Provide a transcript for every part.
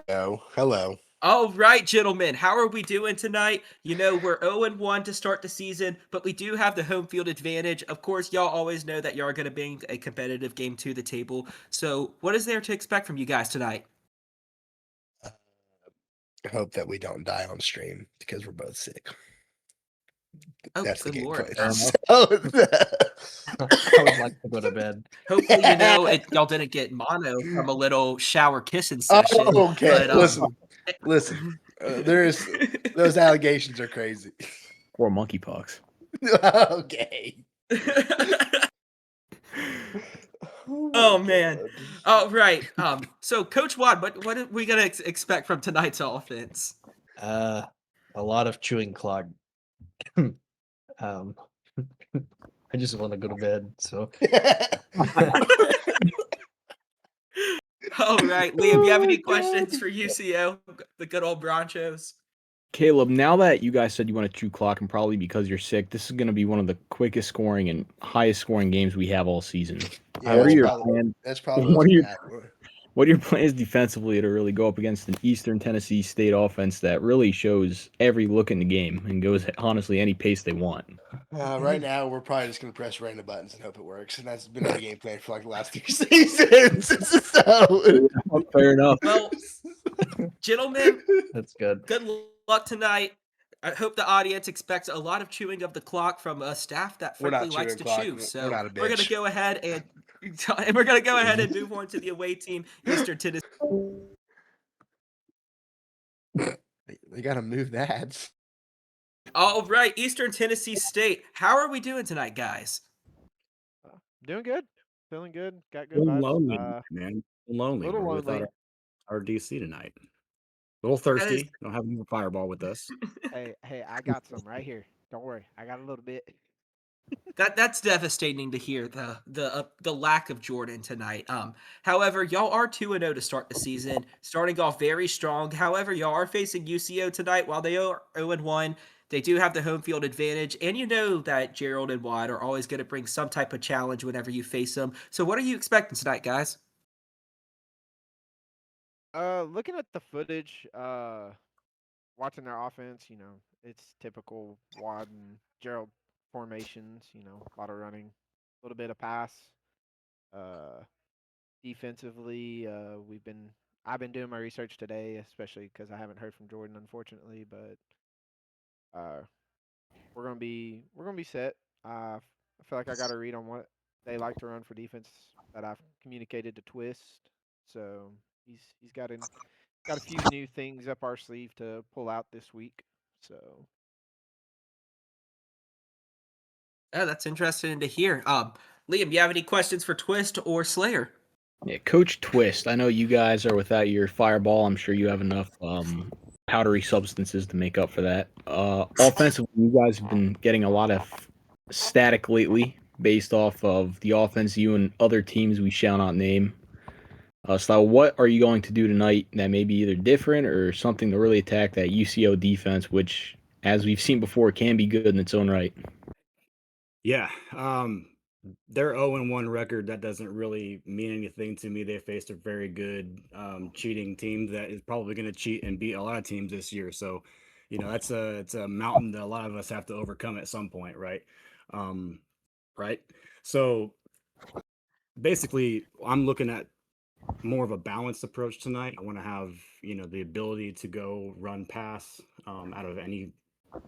Oh, hello. All right, gentlemen, how are we doing tonight? We're 0-1 to start the season, but we do have the home field advantage. Of course, y'all always know that y'all are going to bring a competitive game to the table. So, what is there to expect from you guys tonight? I hope that we don't die on stream because we're both sick. Oh, That's the good game lord. plan. Fair enough. So, I would like to go to bed. Hopefully, y'all didn't get mono from a little shower kissing session, oh, okay. but Listen. There's those allegations are crazy. Or monkeypox. okay. Oh man. God. All right. So Coach Watt, what are we gonna expect from tonight's offense? A lot of chewing clog. um, I just want to go to bed. So All right, Liam, you have any questions for UCO, the good old Bronchos? Caleb, now that you guys said you want to chew clock and probably because you're sick, this is going to be one of the quickest scoring and highest scoring games we have all season. Yeah, what are your probably, plans? that's probably What what's are your gonna happen. What are your plans defensively to really go up against an Eastern Tennessee State offense that really shows every look in the game and goes honestly any pace they want? Right now, we're probably just gonna press random buttons and hope it works, and that's been our game plan for like the last 3 seasons. So, Fair enough. Well, gentlemen, that's good. good luck tonight. I hope the audience expects a lot of chewing of the clock from a staff that We're not frankly likes chewing to clock. chew. We're So not a we're gonna bitch. go ahead and move on to the away team, Eastern Tennessee. They gotta move that. All right, Eastern Tennessee State. How are we doing tonight, guys? Doing good. Feeling good. Got A good little vibes. lonely, man. Lonely. Little We're without lonely. our DC tonight. A little That is thirsty. Don't have any fireball with us. Hey, I got some right here. Don't worry. I got a little bit. that's devastating to hear the lack of Jordan tonight. However, y'all are 2-0 to start the season, starting off very strong. However, y'all are facing UCO tonight while they are 0-1. They do have the home field advantage, and you know that Gerald and Watt are always going to bring some type of challenge whenever you face them. So, what are you expecting tonight, guys? Looking at the footage, watching their offense, it's typical Wad and Gerald formations, a lot of running, a little bit of pass. Uh, Defensively, I've been doing my research today, especially because I haven't heard from Jordan, unfortunately, but uh, we're gonna be set. I feel like I got a read on what they like to run for defense that I've communicated to Twist. So he's got a few new things up our sleeve to pull out this week. So Oh, that's interesting to hear. Liam, you have any questions for Twist or Slayer? Yeah, Coach Twist. I know you guys are without your fireball. I'm sure you have enough powdery substances to make up for that. Offensively, you guys have been getting a lot of static lately based off of the offense you and other teams we shall not name. So what are you going to do tonight that may be either different or something to really attack that UCO defense, which, as we've seen before, can be good in its own right? Yeah. Their 0-1 record, that doesn't really mean anything to me. They faced a very good cheating team that is probably going to cheat and beat a lot of teams this year. So, it's a mountain that a lot of us have to overcome at some point, right? Right. So basically, I'm looking at more of a balanced approach tonight. I want to have, the ability to go run pass out of any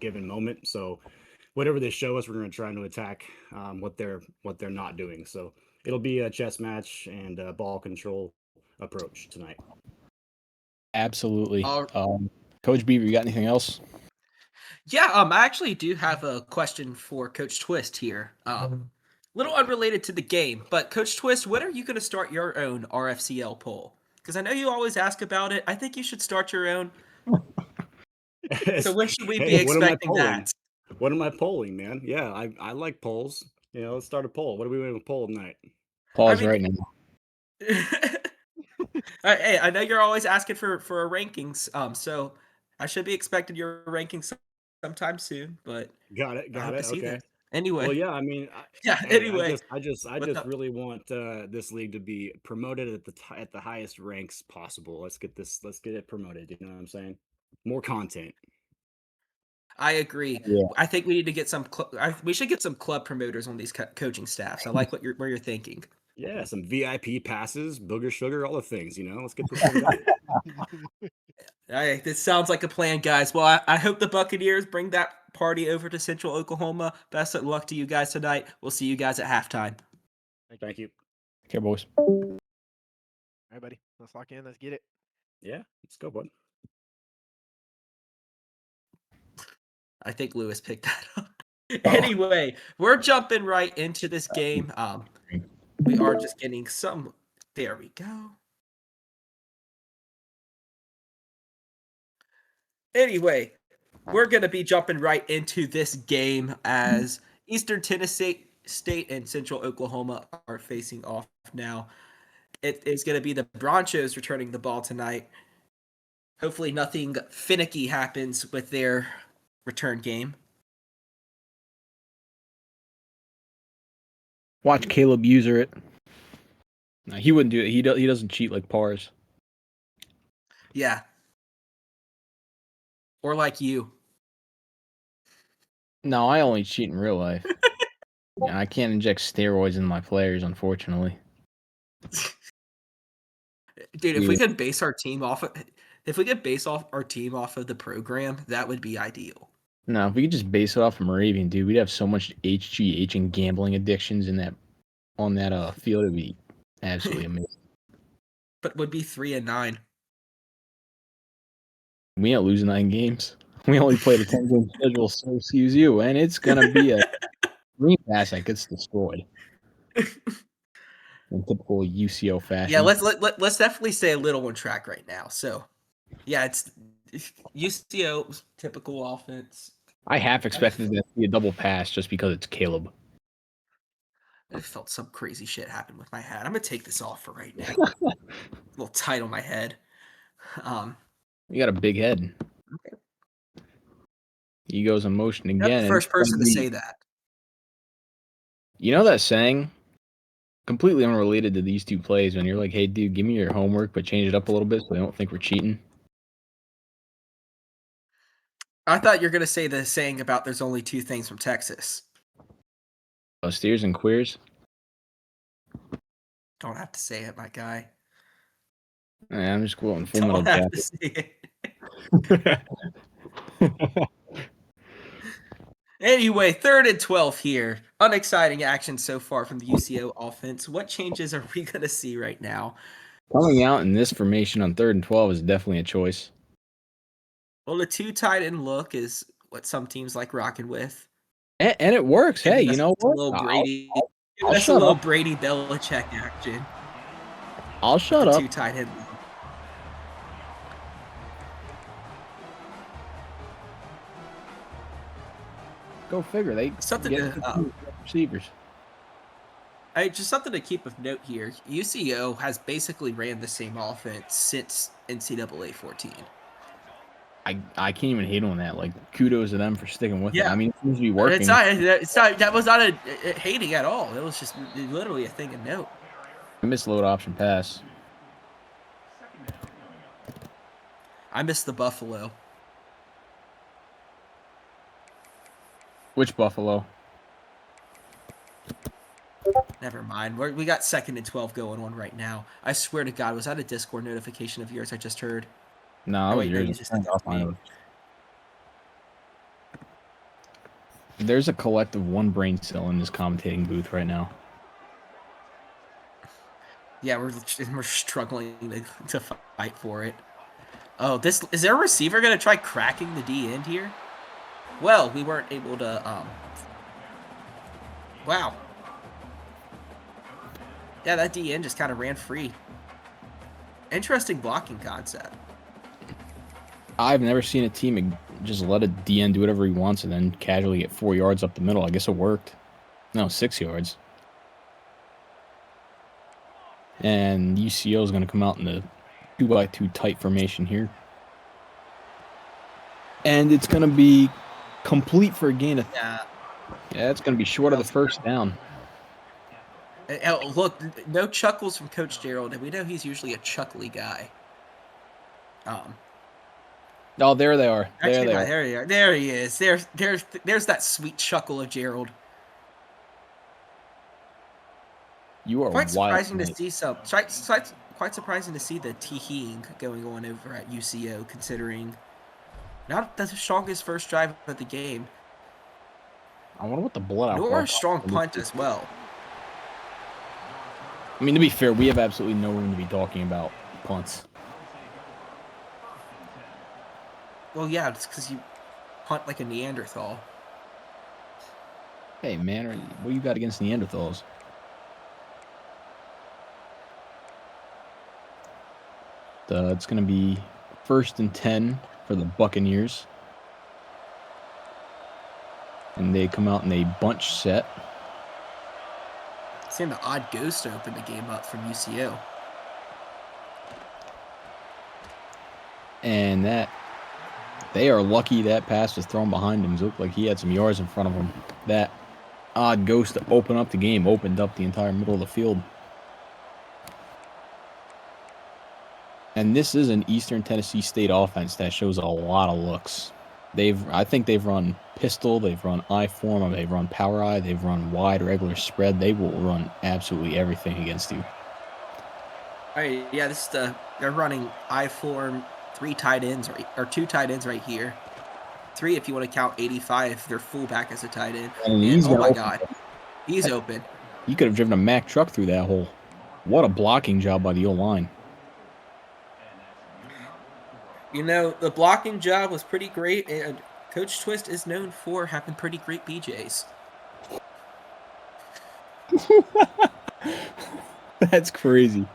given moment. So whatever they show us, we're going to try to attack what they're not doing. So it'll be a chess match and a ball control approach tonight. Absolutely. All Coach Beaver, you got anything else? Yeah, I actually do have a question for Coach Twist here. Little unrelated to the game, but Coach Twist, when are you going to start your own RFCL poll? Because I know you always ask about it. I think you should start your own. So when should we be Hey, what am I expecting polling? that? What am I polling, man? Yeah, I like polls. Let's start a poll. What are we doing with poll tonight? Pause mean- right now. Hey, I know you're always asking for a rankings. So I should be expecting your rankings sometime soon. But Got it. I hope to see Okay. that. Anyway, Well, yeah, I mean, yeah. hey, Anyway, I just what's up? really want this league to be promoted at the highest ranks possible. Let's get it promoted. You know what I'm saying? More content. I agree. Yeah. I think we need to get we should get some club promoters on these coaching staffs. I like where you're thinking. Yeah, some VIP passes, booger sugar, all the things. You know, let's get this thing going. This sounds like a plan, guys. Well, I hope the Buccaneers bring that party over to Central Oklahoma. Best of luck to you guys tonight. We'll see you guys at halftime. Thank you. Okay, boys. All right, buddy. Let's lock in. Let's get it. Yeah, let's go, bud. I think Lewis picked that up. Anyway, we're jumping right into this game. We are just getting some. There we go. Anyway, we're going to be jumping right into this game as Eastern Tennessee State and Central Oklahoma are facing off now. It is going to be the Broncos returning the ball tonight. Hopefully nothing finicky happens with their return game. Watch Caleb user it. No, he wouldn't do it. He doesn't cheat like Pars. Yeah. Or like you. No, I only cheat in real life. Yeah, I can't inject steroids in my players, unfortunately. Dude, if Yeah. we could base our team off of our team off of the program, that would be ideal. No, if we could just base it off of Moravian, dude, we'd have so much HGH and gambling addictions on that field. It'd be absolutely amazing. But would be 3-9. We ain't losing 9 games. We only played a 10-game schedule, so excuse you, and it's gonna be a green pass that gets destroyed in typical UCO fashion. Yeah, let's definitely stay a little on track right now. So, yeah, it's UCO typical offense. I half expected that to be a double pass just because it's Caleb. I felt some crazy shit happen with my hat. I'm gonna take this off for right now. A little tight on my head. You got a big head. Ego's in motion You're again. not the first person to say that. You know that saying? Completely unrelated to these two plays when you're like, hey, dude, give me your homework, but change it up a little bit so they don't think we're cheating. I thought you were going to say the saying about there's only 2 things from Texas. Steers and queers? Don't have to say it, my guy. I'm just quoting Full Don't Metal have to Jacket. say it. Anyway, 3rd and 12 here. Unexciting action so far from the UCO offense. What changes are we going to see right now? Coming out in this formation on 3rd and 12 is definitely a choice. Well, the 2 tight end look is what some teams like rocking with. And it works. Hey, you know what? Little Brady. I'll That's a shut little up. Brady Belichick action. I'll shut The up. 2 tight end look. Go figure. They Something get to, receivers. just something to keep of note here. UCO has basically ran the same offense since NCAA 14. I can't even hate on that. Like, kudos to them for sticking with it. Yeah. I mean, it seems to be working. It's not. That was not a hating at all. It was just literally a thing of note. Misload option pass. I miss the Buffalo. Which Buffalo? Never mind. We got 2nd and 12 going on right now. I swear to God, was that a Discord notification of yours I just heard? No, Oh, that was wait, no, you yours. just said that to me. There's a collective one brain cell in this commentating booth right now. Yeah, we're struggling to fight for it. Oh, is there a receiver going to try cracking the D end here? Well, we weren't able to. Wow. Yeah, that D end just kind of ran free. Interesting blocking concept. I've never seen a team just let a DN do whatever he wants and then casually get 4 yards up the middle. I guess it worked. No, 6 yards. And UCO is going to come out in the 2x2 tight formation here. And it's going to be complete for a gain of Yeah, it's going to be short of the first down. Oh, look, no chuckles from Coach Gerald, and we know he's usually a chuckly guy. Oh, there they are. There Actually, they no, are. there you are. There he is. There's that sweet chuckle of Gerald. You are Quite wild surprising to tonight. see quite surprising to see the teeing going on over at UCO, considering not the strongest first drive of the game, I wonder what the blood nor alcohol a strong content punt is. as well. I mean, to be fair, we have absolutely no room to be talking about punts. Well, yeah, it's because you punt like a Neanderthal. Hey, man, what you got against Neanderthals? It's going to be 1st and 10 for the Buccaneers. And they come out in a bunch set. Seeing the odd ghost to open the game up from UCO. And they are lucky that pass was thrown behind him. It looked like he had some yards in front of him. That odd ghost to open up the game opened up the entire middle of the field. And this is an Eastern Tennessee State offense that shows a lot of looks. I think they've run pistol, they've run I form, they've run power I, they've run wide regular spread. They will run absolutely everything against you. All right, yeah, they're running I form, 3 tight ends or 2 tight ends right here. 3 if you want to count 85, their fullback as a tight end. And oh my God, he's open. You could have driven a Mack truck through that hole. What a blocking job by the O-line. You know, the blocking job was pretty great, and Coach Twist is known for having pretty great BJs. That's crazy.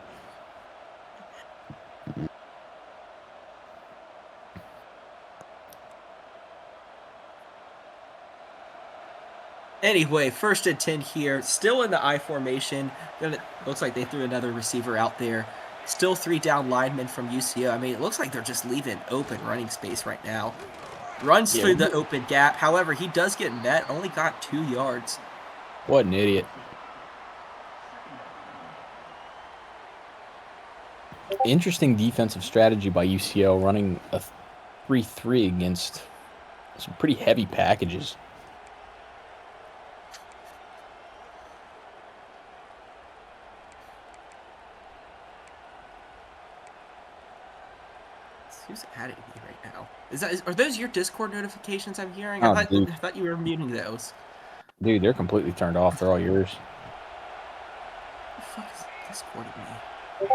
Anyway, 1st and 10 here, still in the I formation. Then it looks like they threw another receiver out there. Still 3 down linemen from UCO. I mean, it looks like they're just leaving open running space right now. Runs through the open gap. However, he does get met. Only got 2 yards. What an idiot. Interesting defensive strategy by UCO, running a 3-3 against some pretty heavy packages. Who's adding me right now? Are those your Discord notifications I'm hearing? Oh, I thought you were muting those. Dude, they're completely turned off. They're all yours. What the fuck is Discording me?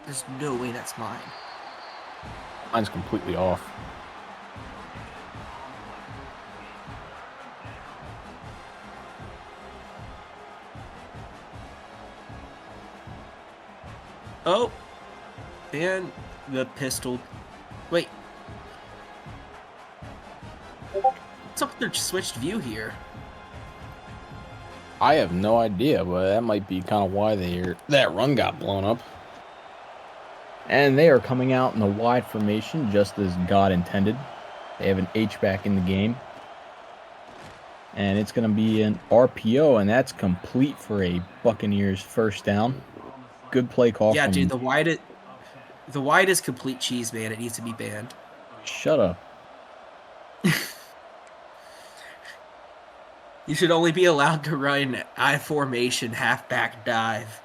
There's no way that's mine. Mine's completely off. Oh, and the pistol. Wait. What's up with their switched view here? I have no idea, but that might be kind of why that run got blown up. And they are coming out in a wide formation, just as God intended. They have an H-back in the game. And it's going to be an RPO, and that's complete for a Buccaneers first down. Good play call. Yeah, dude, the wide is complete cheese, man. It needs to be banned. Shut up. You should only be allowed to run I formation, halfback dive,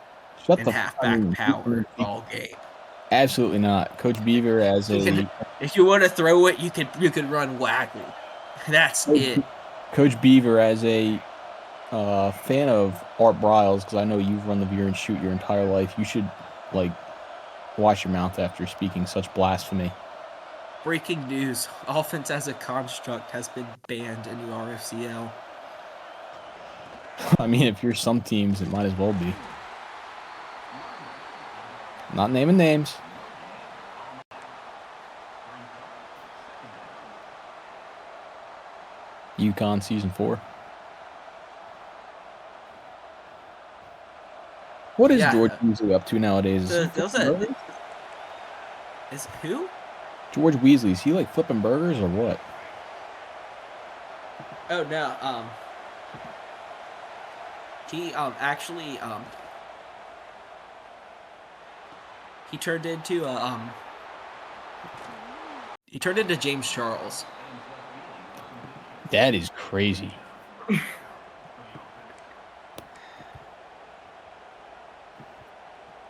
and halfback power all game. Absolutely not. Coach Beaver as a... If you want to throw it, you could run waggle. That's it. Coach Beaver as a fan of Art Briles, because I know you've run the veer and shoot your entire life, you should, wash your mouth after speaking such blasphemy. Breaking news. Offense as a construct has been banned in the RFCL. I mean, if you're some teams, it might as well be. Not naming names. UConn Season 4. What is George usually up to nowadays? Is who? George Weasley. Is he like flipping burgers or what? Oh no. He actually he turned into James Charles. That is crazy.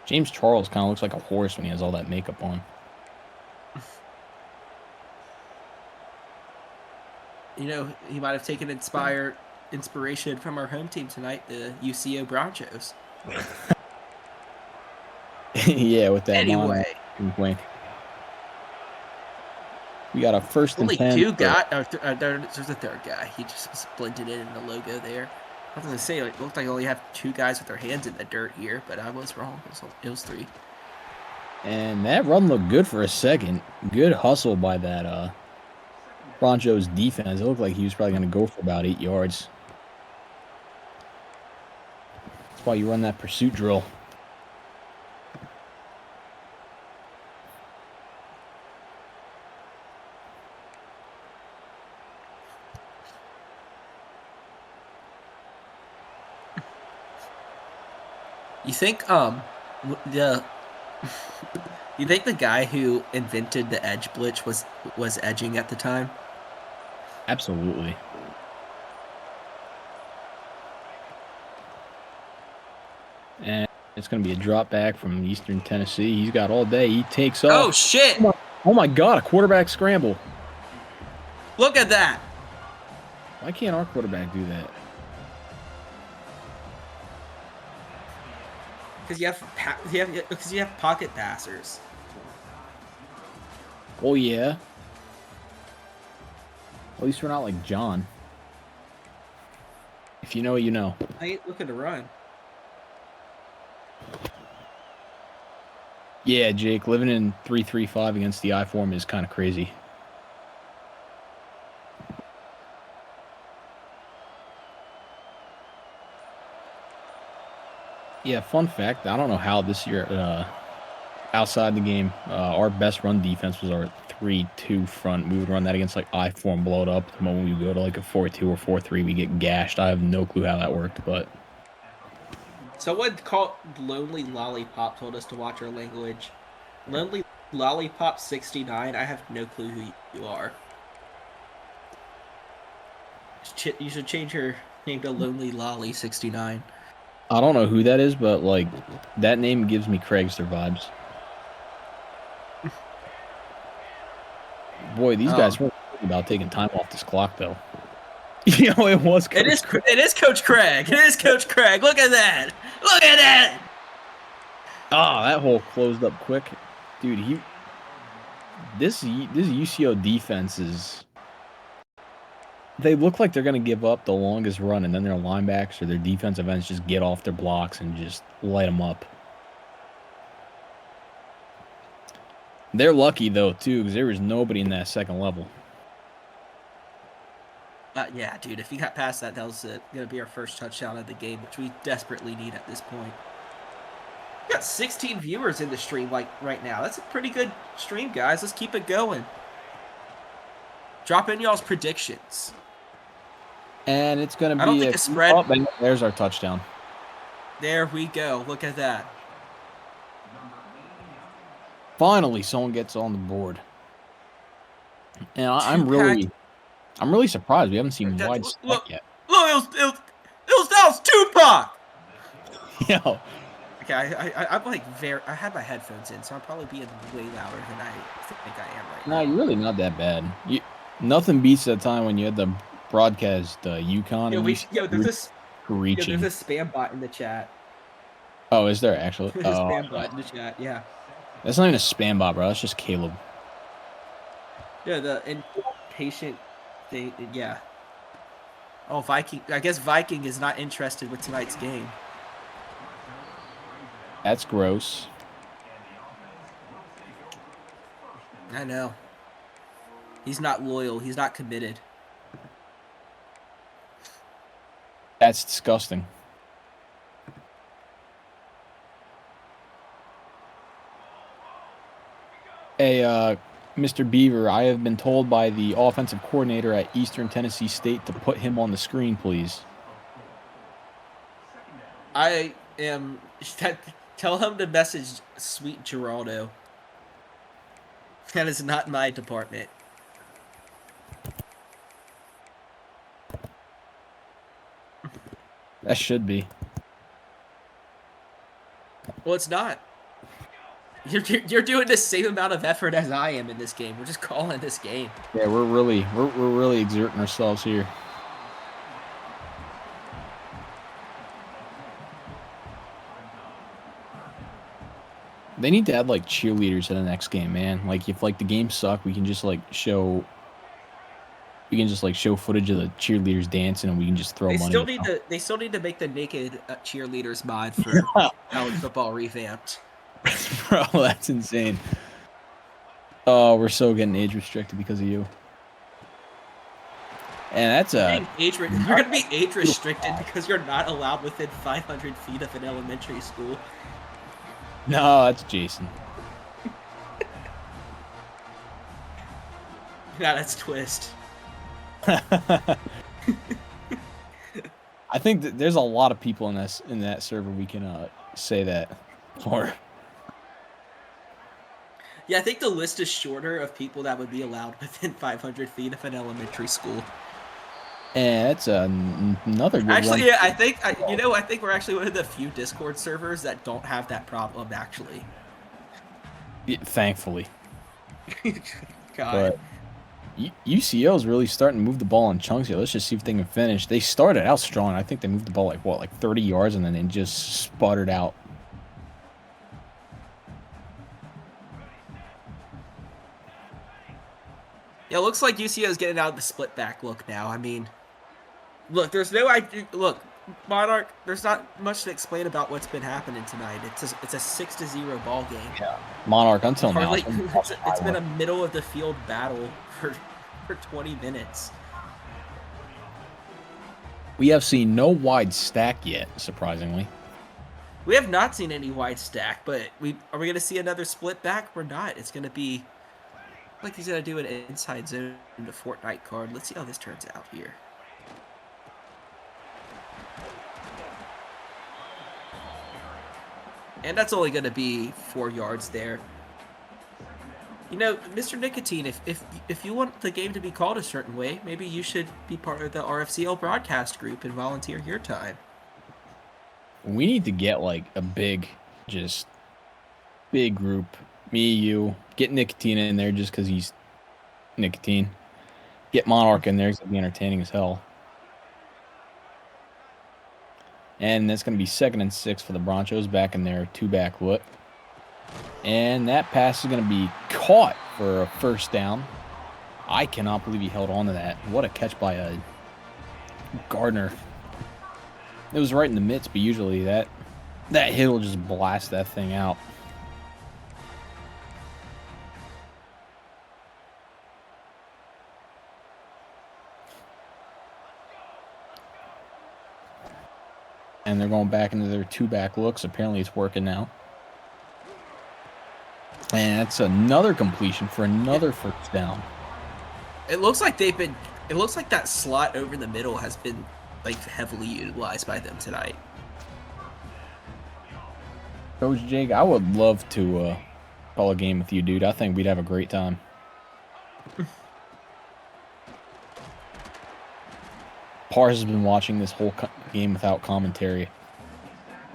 James Charles kind of looks like a horse when he has all that makeup on. You know, he might have taken inspiration from our home team tonight, the UCO Bronchos. Yeah, with that Anyway, wink. We got a first and only 10. two guys. There's a third guy. He just was blended in the logo there. I was gonna say, it looked like I only have two guys with their hands in the dirt here, but I was wrong. It was three. And that run looked good for a second. Good hustle by that Broncho's defense. It looked like he was probably going to go for about 8 yards. That's why you run that pursuit drill. You think you think the guy who invented the edge blitz was edging at the time? Absolutely. And it's going to be a drop back from Eastern Tennessee. He's got all day. He takes off. Oh shit! Oh my God, a quarterback scramble. Look at that! Why can't our quarterback do that? Because you have pocket passers. Oh yeah. At least we're not like John. If you know, you know. I ain't looking to run. Yeah, Jake, living in 3-3-5 against the I form is kind of crazy. Yeah, fun fact, I don't know how this year, outside the game, our best run defense was our 3-2 front. We would run that against like I form, blow it up. The moment we go to like a 4-2 or 4-3, we get gashed. I have no clue how that worked, but Someone called Lonely Lollipop told us to watch our language. Lonely Lollipop 69. I have no clue who you are. You should change your name to Lonely Lolly 69. I don't know who that is, but like that name gives me Craigster vibes. Boy, these guys weren't thinking about taking time off this clock though. You know, it was. It is Coach Craig. It is Coach Craig. Look at that. Look at that. Ah, that hole closed up quick, dude. This UCO defense is. They look like they're gonna give up the longest run, and then their linebackers or their defensive ends just get off their blocks and just light them up. They're lucky though too, because there was nobody in that second level. Yeah, dude. If you got past that, that was gonna be our first touchdown of the game, which we desperately need at this point. We got 16 viewers in the stream right now. That's a pretty good stream, guys. Let's keep it going. Drop in y'all's predictions. And it's going to be I don't think a spread. Oh, there's our touchdown. There we go. Look at that. Finally, someone gets on the board. And I'm really surprised we haven't seen wide stack yet. Look, that was Tupac. Yo. Okay, I'm like I had my headphones in, so I'm probably being way louder than I think I am right now. No, you're really not that bad. Nothing beats that time when you had the broadcast UConn. There's a spam bot in the chat. Oh, is there actually? There's a spam bot in the chat, yeah. That's not even a spam bot, bro. That's just Caleb. Yeah, the impatient thing, yeah. Oh, Viking. I guess Viking is not interested with tonight's game. That's gross. I know. He's not loyal. He's not committed. That's disgusting. Hey, Mr. Beaver, I have been told by the offensive coordinator at Eastern Tennessee State to put him on the screen, please. I am. Tell him to message Sweet Geraldo. That is not my department. That should be. Well, it's not. You're doing the same amount of effort as I am in this game. We're just calling this game. Yeah, we're really exerting ourselves here. They need to add like cheerleaders in the next game, man. Like if like the games suck, we can just like show footage of the cheerleaders dancing, and we can just throw They money. still need to make the naked cheerleaders mod for college football revamped. Bro, that's insane. Oh, we're so getting age restricted because of you. And that's you're gonna be age restricted because you're not allowed within 500 feet of an elementary school. No, that's Jason. Yeah, that's Twist. I think that there's a lot of people in that server we can say that for. Yeah, I think the list is shorter of people that would be allowed within 500 feet of an elementary school. And that's another good Actually, one. yeah, I think we're actually one of the few Discord servers that don't have that problem, actually. Yeah, thankfully. God. But UCO is really starting to move the ball in chunks here. Let's just see if they can finish. They started out strong. I think they moved the ball like 30 yards, and then they just sputtered out. Yeah, it looks like UCO is getting out of the split back look now. I mean, look, look, Monarch, there's not much to explain about what's been happening tonight. It's a 6-0 ball game. Yeah, Monarch until now. It's been a middle of the field battle for 20 minutes. We have seen no wide stack yet, surprisingly. We have not seen any wide stack, but are we going to see another split back? We're not. It's going to be like he's going to do an inside zone to Fortnite card. Let's see how this turns out here. And that's only going to be 4 yards there. You know, Mr. Nicotine, if you want the game to be called a certain way, maybe you should be part of the RFCL broadcast group and volunteer your time. We need to get like a big group. Me, you, get Nicotine in there just because he's Nicotine. Get Monarch in there because it'll be entertaining as hell. And that's going to be 2nd and 6 for the Broncos back in their 2-back look. And that pass is going to be caught for a first down. I cannot believe he held on to that. What a catch by Gardner. It was right in the midst, but usually that hit will just blast that thing out. And they're going back into their 2-back looks. Apparently it's working now. And that's another completion for another first down. It looks like that slot over the middle has been like heavily utilized by them tonight. Coach Jake, I would love to call a game with you, dude. I think we'd have a great time. Pars has been watching this whole game without commentary.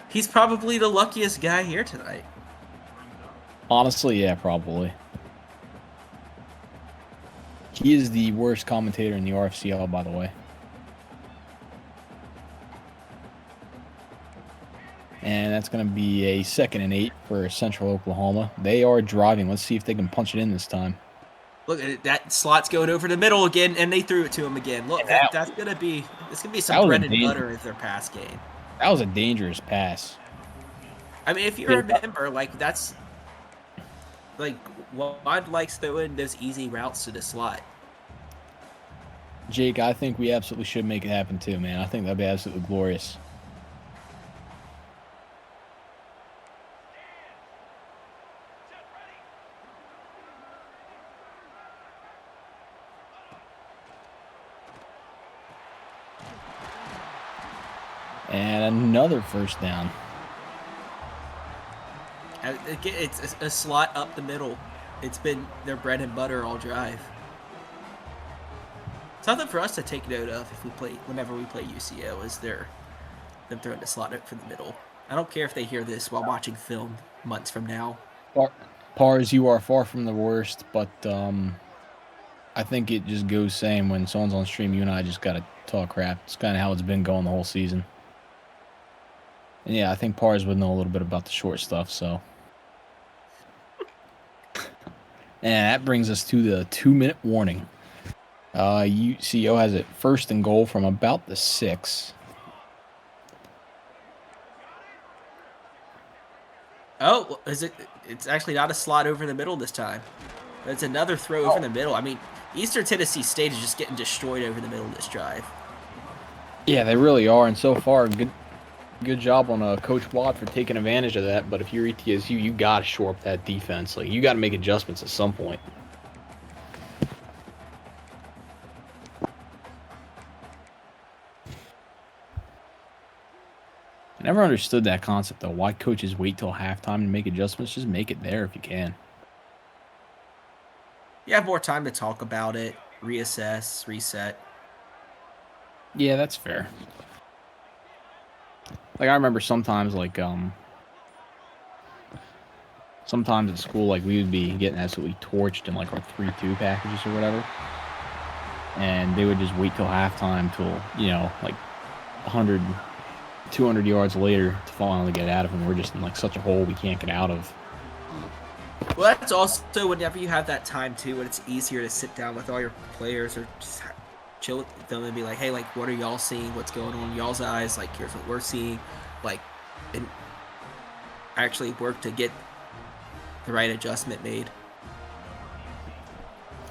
He's probably the luckiest guy here tonight. Honestly, yeah, probably. He is the worst commentator in the RFCL, by the way. And that's going to be a 2nd and 8 for Central Oklahoma. They are driving. Let's see if they can punch it in this time. Look, that slot's going over the middle again, and they threw it to him again. Look, it's gonna be some bread and butter in their pass game. That was a dangerous pass. I mean, if you remember, like that's like Wad likes throwing those easy routes to the slot. Jake, I think we absolutely should make it happen too, man. I think that'd be absolutely glorious. And another first down. It's a slot up the middle. It's been their bread and butter all drive. Something for us to take note of whenever we play UCO is them throwing the slot up for the middle. I don't care if they hear this while watching film months from now. Pars, you are far from the worst, but I think it just goes same when someone's on stream. You and I just gotta talk crap. It's kind of how it's been going the whole season. And yeah, I think Pars would know a little bit about the short stuff. So, and that brings us to the 2-minute warning. UCO has it 1st and goal from about the 6. Oh, is it? It's actually not a slot over the middle this time. It's another throw over the middle. I mean, Eastern Tennessee State is just getting destroyed over the middle of this drive. Yeah, they really are. And so far, good job on Coach Watt for taking advantage of that. But if you're ETSU, you got to shore up that defense. Like, you got to make adjustments at some point. I never understood that concept, though. Why coaches wait till halftime to make adjustments? Just make it there if you can. You have more time to talk about it, reassess, reset. Yeah, that's fair. Like, I remember sometimes, sometimes at school, like, we would be getting absolutely torched in, like, our 3-2 packages or whatever. And they would just wait till halftime till, like 100, 200 yards later to finally get out of them. We're just in, like, such a hole we can't get out of. Well, that's also whenever you have that time, too, when it's easier to sit down with all your players or just chill with them and be like, hey, like, what are y'all seeing? What's going on in y'all's eyes? Like, here's what we're seeing. Like, and actually work to get the right adjustment made.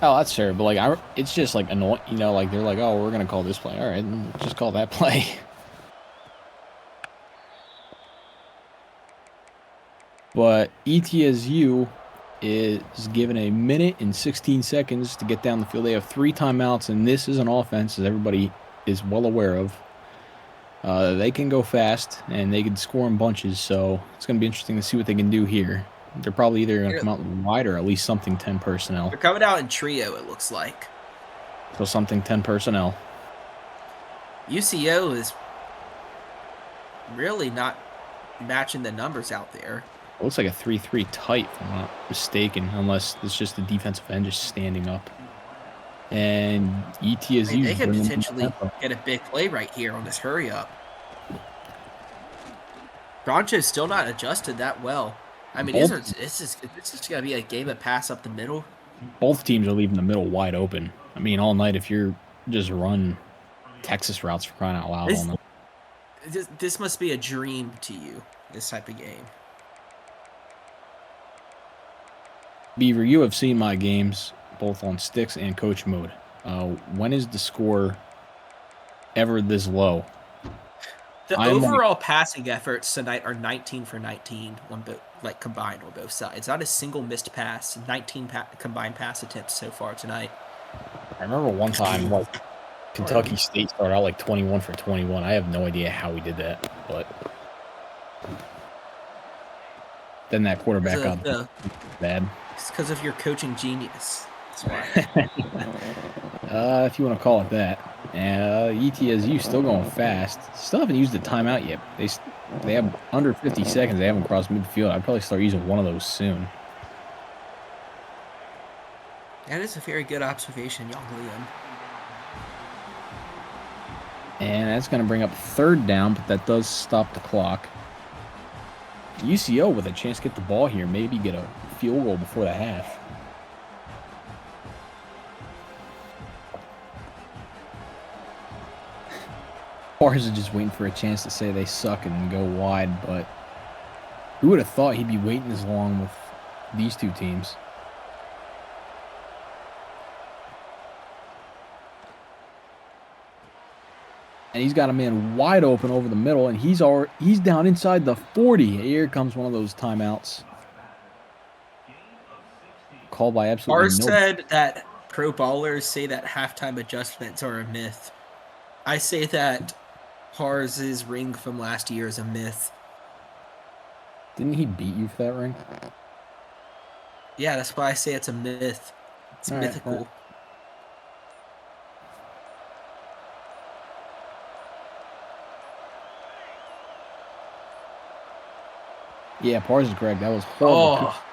Oh, that's fair. But, like, it's just, like, annoying. Like, they're like, oh, we're going to call this play. All right, just call that play. But ETSU is given 1 minute and 16 seconds to get down the field. They have 3 timeouts, and this is an offense, as everybody is well aware of. They can go fast, and they can score in bunches, so it's going to be interesting to see what they can do here. They're probably either going to come out wide or at least something 10 personnel. They're coming out in trio, it looks like. So something 10 personnel. UCO is really not matching the numbers out there. It looks like a 3-3 tight, if I'm not mistaken, unless it's just the defensive end just standing up. And ETSU... I mean, they could potentially get a big play right here on this hurry-up. Broncho's still not adjusted that well. I mean, this is going to be a game of pass up the middle. Both teams are leaving the middle wide open. I mean, all night, if you're just run Texas routes for crying out loud all night. This must be a dream to you, this type of game. Beaver, you have seen my games both on sticks and coach mode. When is the score ever this low? The overall passing efforts tonight are 19 for 19 on both, like combined on both sides. Not a single missed pass. 19 combined pass attempts so far tonight. I remember one time, like, Kentucky State started out like 21 for 21. I have no idea how we did that, but then that quarterback got bad. It's because of your coaching genius. That's why. If you want to call it that. And ETSU still going fast. Still haven't used the timeout yet. They have under 50 seconds. They haven't crossed midfield. I'd probably start using one of those soon. That is a very good observation, young Liam. And that's going to bring up 3rd down, but that does stop the clock. UCO with a chance to get the ball here, maybe get a field goal before the half. Bars are just waiting for a chance to say they suck and go wide, but who would have thought he'd be waiting this long with these two teams? And he's got a man wide open over the middle, and he's down inside the 40. Here comes one of those timeouts. Called by absolutely Bars said that pro ballers say that halftime adjustments are a myth. I say that Pars's ring from last year is a myth. Didn't he beat you for that ring? Yeah, that's why I say it's a myth. It's All right, mythical. Yeah, Pars is correct. That was horrible. Oh,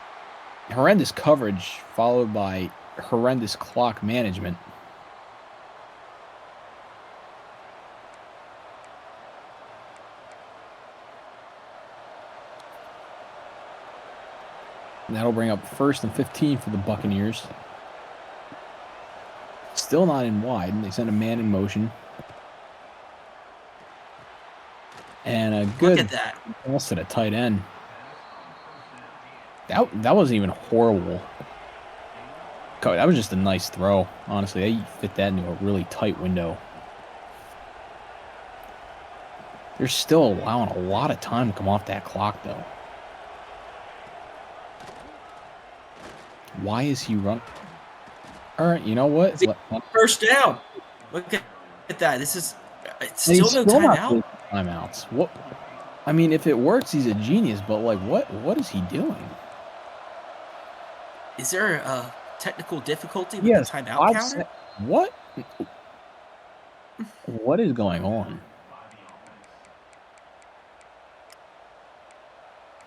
Horrendous coverage followed by horrendous clock management. And that'll bring up 1st and 15 for the Buccaneers. Still not in wide. And they send a man in motion. And a look good at that. pass to the tight end. That wasn't even horrible. That was just a nice throw. Honestly, they fit that into a really tight window. They're still allowing a lot of time to come off that clock, though. Why is he running? All right, you know what? First down. Look at that. This is it's And still he's no still not timeout. taking timeouts. What? I mean, if it works, he's a genius. But like, what is he doing? Is there a technical difficulty with Yes, the timeout counter? What? What is going on?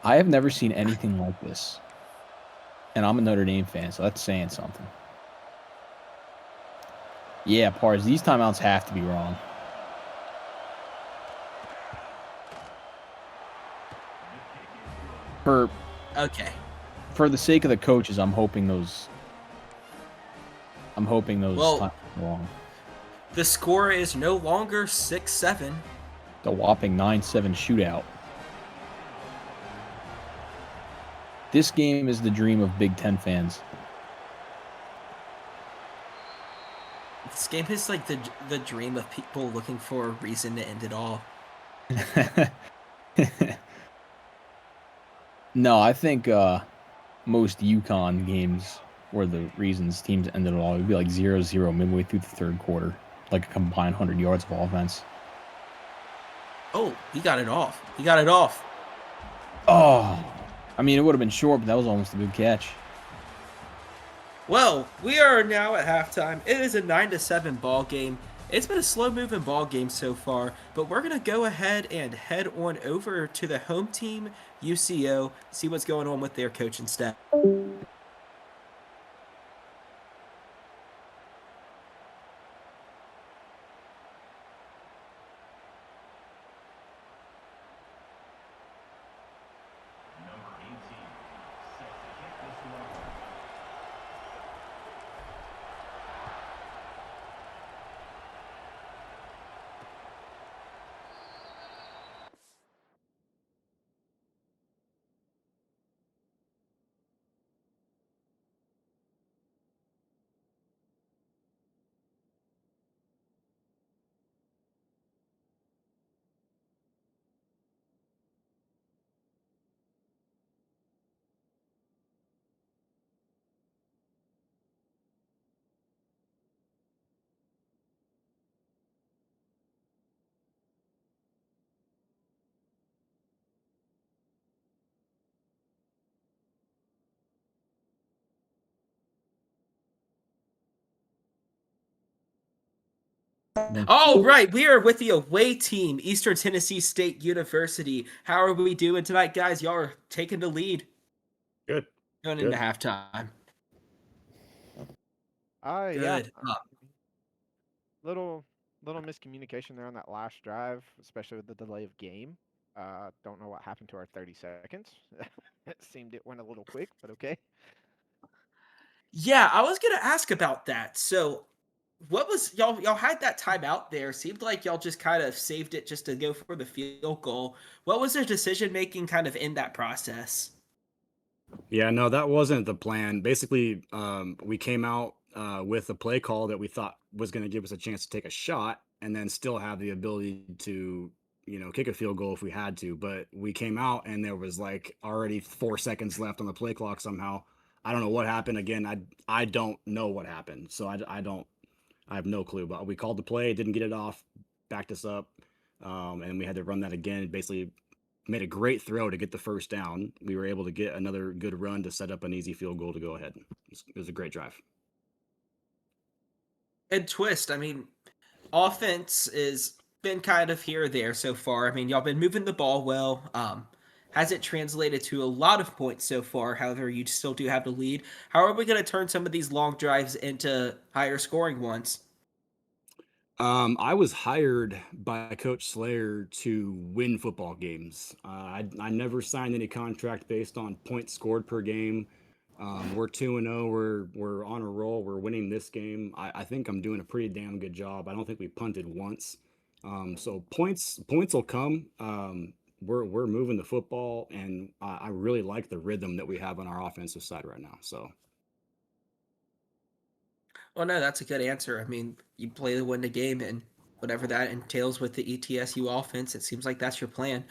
I have never seen anything like this. And I'm a Notre Dame fan, so that's saying something. Yeah, Pars, these timeouts have to be wrong. Okay. For the sake of the coaches, I'm hoping those Well, times are wrong. the score is no longer 6-7. The whopping 9-7 shootout. This game is the dream of Big Ten fans. This game is like the dream of people looking for a reason to end it all. No, I think most UConn games were the reasons teams ended it all. It would be like 0-0 midway through the third quarter, like a combined 100 yards of offense. Oh, he got it off. He got it off. Oh, I mean, it would have been short, but that was almost a good catch. Well, we are now at halftime. It is a 9-7 ball game. It's been a slow-moving ball game so far, but we're going to go ahead and head on over to the home team, UCO, see what's going on with their coaching staff. All right, we are with the away team, Eastern Tennessee State University. How are we doing tonight, guys? Y'all are taking the lead Good. going Good. into halftime. Yeah. Good. Little miscommunication there on that last drive, especially with the delay of game. Don't know what happened to our 30 seconds. It seemed it went a little quick, but okay. Yeah, I was gonna ask about that. So, what was y'all had that timeout there? Seemed like y'all just kind of saved it just to go for the field goal. What was their decision making kind of in that process? Yeah, no, that wasn't the plan. Basically, we came out with a play call that we thought was going to give us a chance to take a shot and then still have the ability to, kick a field goal if we had to. But we came out and there was like already 4 seconds left on the play clock somehow. I don't know what happened. Again, I don't know what happened, so I have no clue. But we called the play, didn't get it off, backed us up. and we had to run that again. Basically, made a great throw to get the first down. We were able to get another good run to set up an easy field goal to go ahead. It was a great drive. And Twist, I mean, offense is been kind of here or there so far. I mean, y'all been moving the ball well. Hasn't translated to a lot of points so far. However, you still do have the lead. How are we going to turn some of these long drives into higher scoring ones? I was hired by Coach Slayer to win football games. I never signed any contract based on points scored per game. We're 2-0. We're on a roll. We're winning this game. I think I'm doing a pretty damn good job. I don't think we punted once. So points will come. We're moving the football, and I really like the rhythm that we have on our offensive side right now. So Well, no, that's a good answer. I mean, you play to win the game, and whatever that entails with the ETSU offense, it seems like that's your plan.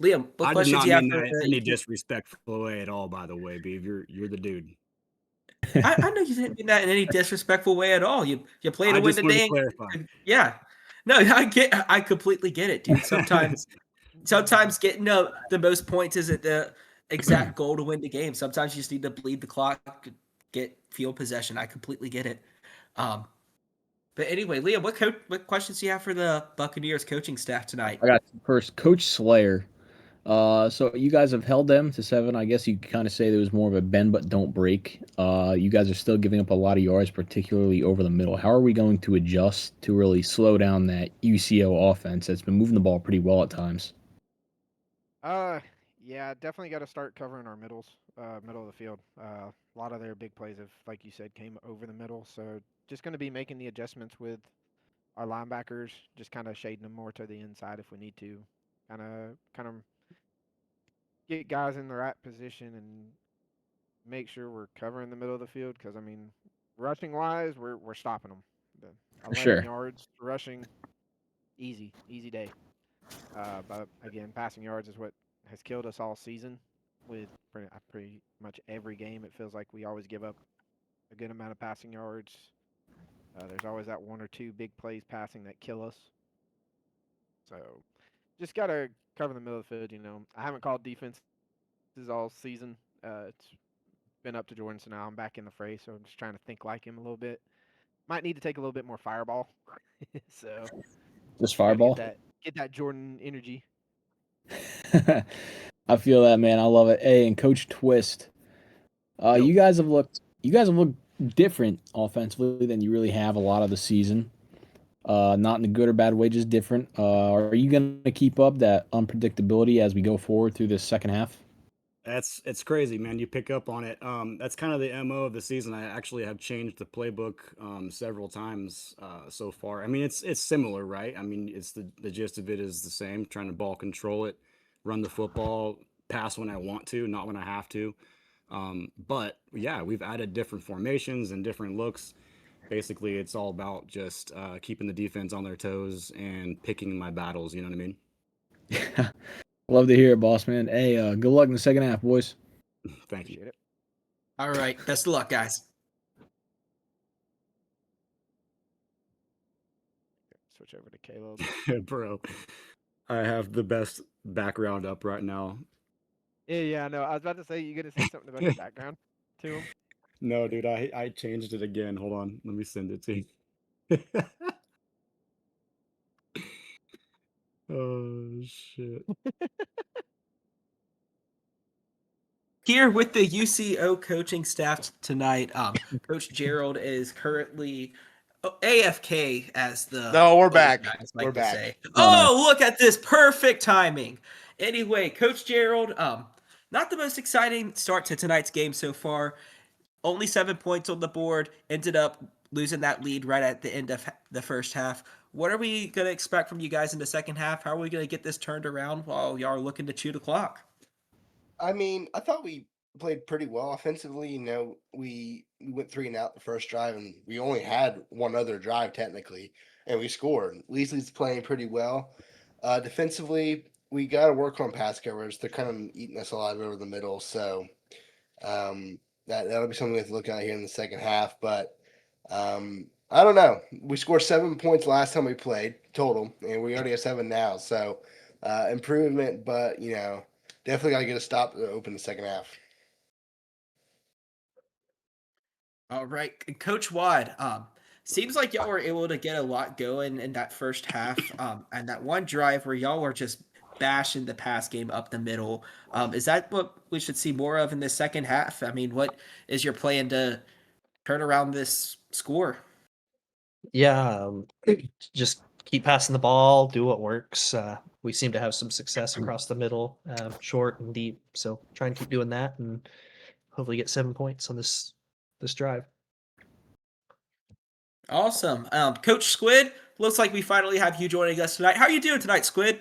Liam, what I did questions not do you have mean for that in any the disrespectful way at all. By the way, Beav, you're the dude. I know you didn't mean that in any disrespectful way at all. You play I to win just the wanted to day. clarify. Yeah. No, I completely get it, dude. Sometimes getting the most points isn't the exact goal to win the game. Sometimes you just need to bleed the clock, get field possession. I completely get it. But anyway, Leah, what questions do you have for the Buccaneers coaching staff tonight? I got first Coach Slayer. So you guys have held them to 7. I guess you could kind of say there was more of a bend but don't break. You guys are still giving up a lot of yards, particularly over the middle. How are we going to adjust to really slow down that UCO offense that's been moving the ball pretty well at times? Yeah, definitely got to start covering our middle of the field. A lot of their big plays have, like you said, came over the middle. So just going to be making the adjustments with our linebackers, just kind of shading them more to the inside if we need to. Kind of get guys in the right position and make sure we're covering the middle of the field. Because I mean, rushing wise, we're stopping them. The For 11 sure. yards rushing, easy day. But again, passing yards is what has killed us all season. With pretty much every game, it feels like we always give up a good amount of passing yards. There's always that one or two big plays passing that kill us. So just gotta cover the middle of the field. I haven't called defenses all season. It's been up to Jordan, so now I'm back in the fray. So I'm just trying to think like him a little bit. Might need to take a little bit more fireball. So Just gotta fireball? get that Jordan energy. I feel that, man. I love it. Hey, and Coach Twist, Yo. you guys have looked different offensively than you really have a lot of the season. Not in a good or bad way, just different. Are you going to keep up that unpredictability as we go forward through this second half? It's crazy, man. You pick up on it. That's kind of the MO of the season. I actually have changed the playbook several times so far. I mean, it's similar, right? I mean, it's the gist of it is the same. Trying to ball control it, run the football, pass when I want to, not when I have to. But yeah, we've added different formations and different looks. Basically, it's all about just keeping the defense on their toes and picking my battles. You know what I mean? Love to hear it, boss man. Hey, good luck in the second half, boys. Thank you. Appreciate it. All right. Best of luck, guys. Switch over to Caleb. Bro, I have the best background up right now. Yeah, I know. I was about to say you gonna say something about your background to him. No, dude, I changed it again. Hold on. Let me send it to you. Oh, shit. Here with the UCO coaching staff tonight, Coach Gerald is currently AFK, as the No, we're old back. guys like We're to back. say. Oh, Oh, look at this perfect timing. Anyway, Coach Gerald, not the most exciting start to tonight's game so far. Only 7 points on the board. Ended up losing that lead right at the end of the first half. What are we going to expect from you guys in the second half? How are we going to get this turned around while y'all are looking to chew the clock? I mean, I thought we played pretty well offensively. We went 3 and out the first drive, and we only had one other drive technically, and we scored. Leasley's playing pretty well. Defensively, we got to work on pass coverage. They're kind of eating us alive over the middle, so that'll be something we have to look at here in the second half. But I don't know. We scored 7 points last time we played. total, and we already have 7 now. So improvement, but definitely got to get a stop to open the second half. All right, Coach Wad. Seems like y'all were able to get a lot going in that first half, and that one drive where y'all were just bashing the pass game up the middle. Is that what we should see more of in the second half? I mean, what is your plan to turn around this score? Yeah, just keep passing the ball, do what works. We seem to have some success across the middle, short and deep. So try and keep doing that, and hopefully get 7 points on this drive. Awesome. Coach Squid, looks like we finally have you joining us tonight. How are you doing tonight, Squid?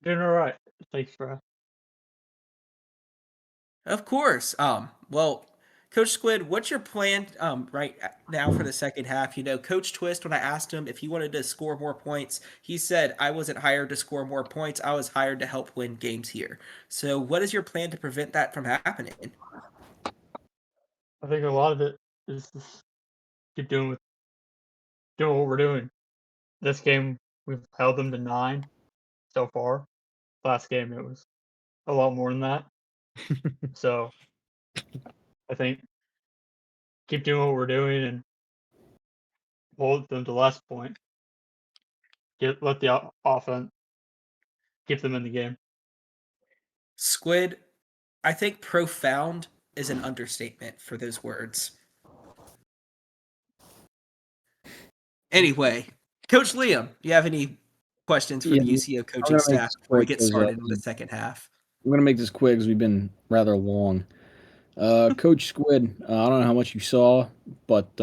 Doing all right. Thanks for asking. Of course. Well, Coach Squid, what's your plan right now for the second half? Coach Twist, when I asked him if he wanted to score more points, he said, I wasn't hired to score more points. I was hired to help win games here. So what is your plan to prevent that from happening? I think a lot of it is just keep doing what we're doing. This game we've held them to 9 so far. Last game it was a lot more than that. So I think keep doing what we're doing and hold them to less point. Let the offense keep them in the game. Squid, I think profound is an understatement for those words. Anyway, Coach Liam, you have any questions for the UCO coaching staff before we get started in the second half? I'm going to make this quick because we've been rather long. Coach Squid, I don't know how much you saw, but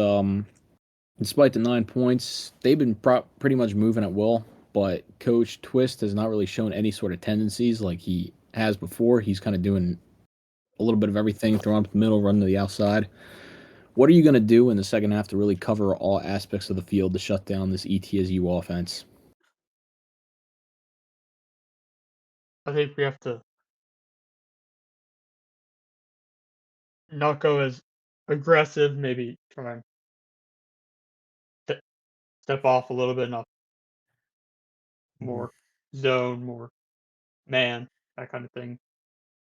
despite the 9 points, they've been pretty much moving at will. But Coach Twist has not really shown any sort of tendencies like he has before. He's kind of doing a little bit of everything, throwing up the middle, running to the outside. What are you going to do in the second half to really cover all aspects of the field to shut down this ETSU offense? I think we have to not go as aggressive, maybe try and step off a little bit, not more zone, more man, that kind of thing.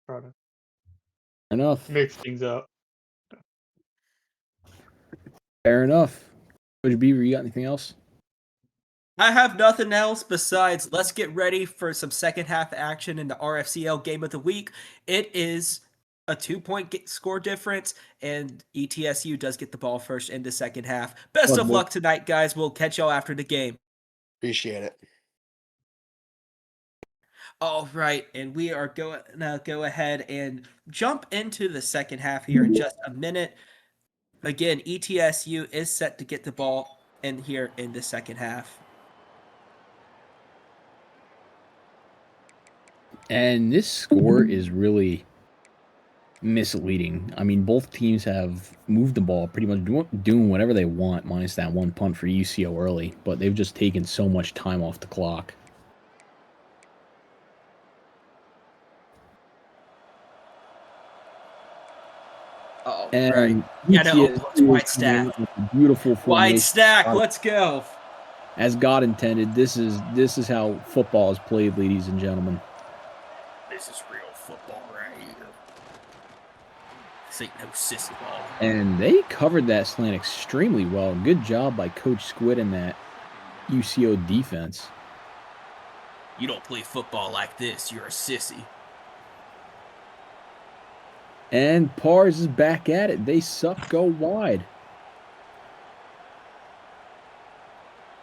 Try to Enough. mix things up. Fair enough. Coach Beaver, you got anything else? I have nothing else besides let's get ready for some second half action in the RFCL game of the week. It is a 2-point score difference, and ETSU does get the ball first in the second half. Best of luck tonight, guys. We'll catch y'all after the game. Appreciate it. All right, and we are going to go ahead and jump into the second half here in just a minute. Again, ETSU is set to get the ball in here in the second half. And this score is really misleading. I mean, both teams have moved the ball pretty much doing whatever they want, minus that one punt for UCO early, but they've just taken so much time off the clock. Oh, And right. Yeah, no, it's wide stack. Beautiful formation. Wide stack, let's go. As God intended, this is how football is played, ladies and gentlemen. This is real football right here. This ain't no sissy ball. And they covered that slant extremely well. Good job by Coach Squid and that UCO defense. You don't play football like this. You're a sissy. And Pars is back at it. They suck, go wide.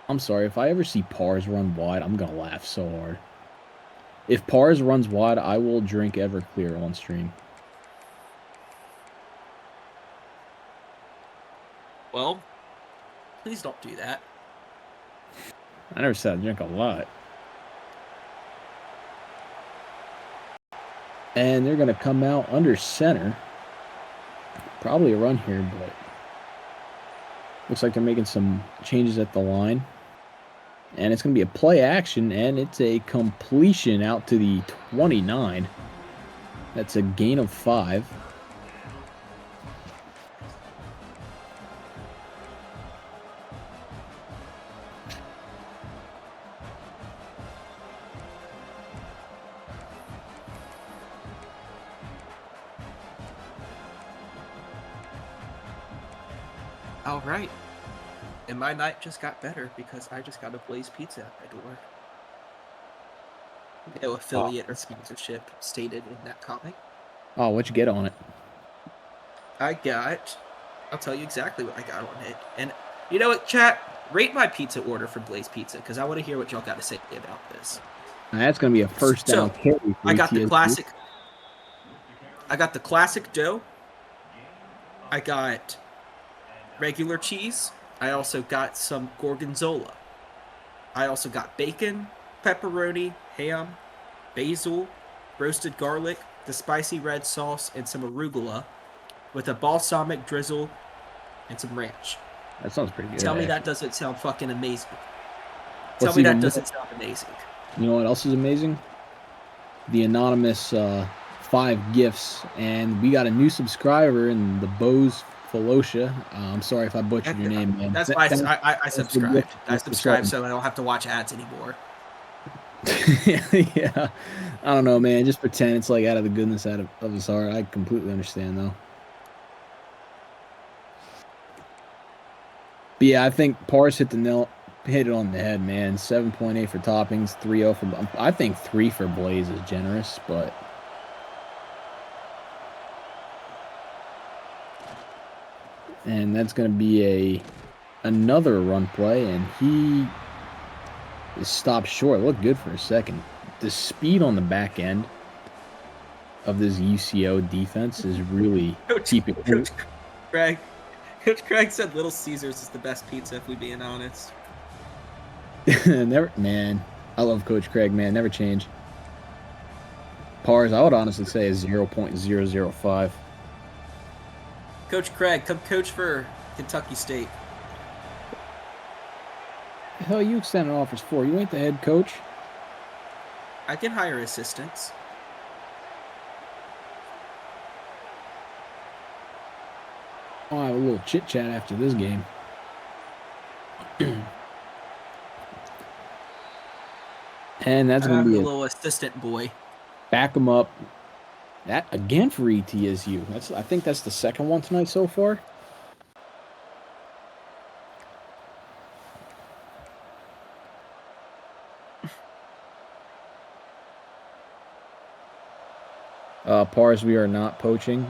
I'm sorry, if I ever see Pars run wide, I'm going to laugh so hard. If Pars runs wide, I will drink Everclear on stream. Well, please don't do that. I never said I drink a lot. And they're going to come out under center. Probably a run here, but looks like they're making some changes at the line. And it's going to be a play action, and it's a completion out to the 29. That's a gain of 5. All right. And my night just got better because I just got a Blaze Pizza at my door. No affiliate or sponsorship stated in that comment. Oh, what'd you get on it? I'll tell you exactly what I got on it. And you know what, chat? Rate my pizza order for Blaze Pizza because I want to hear what y'all got to say about this. Now, that's going to be a first down So, carry. For I got the ETSU. classic. I got the classic dough. I got regular cheese. I also got some gorgonzola. I also got bacon, pepperoni, ham, basil, roasted garlic, the spicy red sauce, and some arugula with a balsamic drizzle and some ranch. That sounds pretty good. Tell me that actually. doesn't sound fucking amazing. What's Tell me that even more- doesn't sound amazing. You know what else is amazing? The anonymous 5 gifts, and we got a new subscriber in the Bose Felocia. I'm sorry if I butchered your name, man. That's why I for subscribed. gift. I subscribed so I don't have to watch ads anymore. Yeah, I don't know, man. Just pretend it's like out of the goodness of his heart. I completely understand, though. But yeah, I think Pars hit it on the head, man. 7.8 for toppings, 3.0 for. I think 3 for Blaze is generous, but. And that's going to be another run play, and he is stopped short. Looked good for a second. The speed on the back end of this UCO defense is really keeping. Coach Craig said Little Caesars is the best pizza, if we're being honest. Never, man. I love Coach Craig, man. Never change. Pars, I would honestly say is 0.005. Coach Craig, come coach for Kentucky State. The hell you extending offers for? You ain't the head coach. I can hire assistants. I'll have a little chit chat after this game. And that's going to be a little assistant boy. Back him up. That again for ETSU. I think that's the second one tonight so far. Pars, we are not poaching.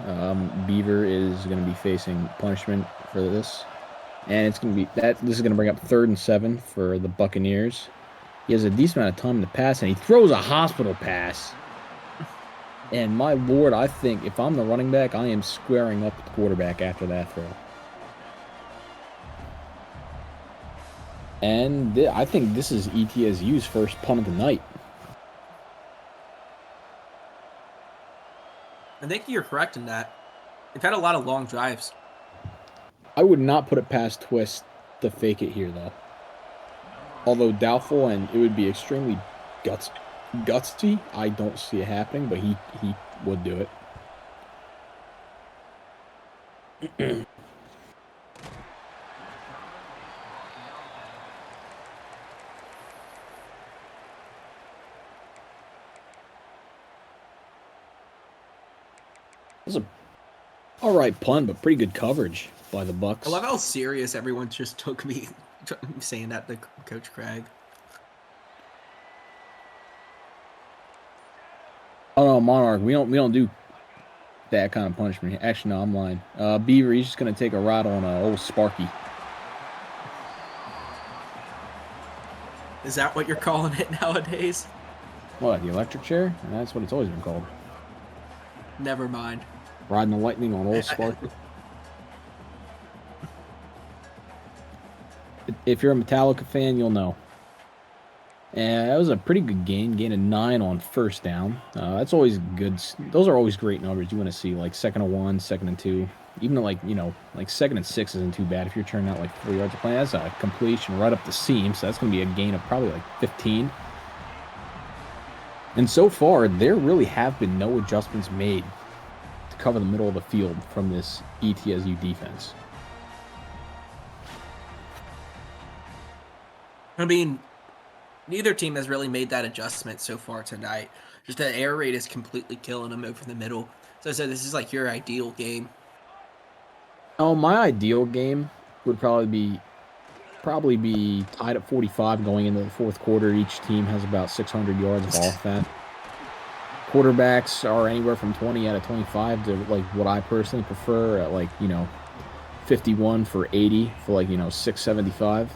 Beaver is going to be facing punishment for this. And it's going to be this is going to bring up 3rd and 7 for the Buccaneers. He has a decent amount of time to pass, and he throws a hospital pass. And my lord, I think if I'm the running back, I am squaring up with the quarterback after that throw. And I think this is ETSU's first punt of the night. I think you're correct in that. They've had a lot of long drives. I would not put it past Twist to fake it here, though. Although doubtful, and it would be extremely gutsy. I don't see it happening, but he would do it. This is a all right punt, but pretty good coverage by the Bucks. I love how serious everyone just took me saying that to Coach Craig. Oh no, Monarch, we don't do that kind of punishment. Actually, no, I'm lying. Beaver, he's just gonna take a ride on old Sparky. Is that what you're calling it nowadays? What, the electric chair? That's what it's always been called. Never mind. Riding the lightning on old Sparky. If you're a Metallica fan, you'll know. And that was a pretty good gain. Gain of 9 on first down. That's always good. Those are always great numbers you want to see. Like 2nd and 1, 2nd and 2. Even like 2nd and 6 isn't too bad if you're turning out like 4 yards of play. That's a completion right up the seam. So that's going to be a gain of probably like 15. And so far, there really have been no adjustments made to cover the middle of the field from this ETSU defense. I mean, neither team has really made that adjustment so far tonight. Just that air raid is completely killing them over the middle. So I said this is like your ideal game. Oh, my ideal game would probably be tied at 45 going into the fourth quarter. Each team has about 600 yards of offense. Quarterbacks are anywhere from 20 out of 25 to like what I personally prefer at like, 51 for 80 for like, 675.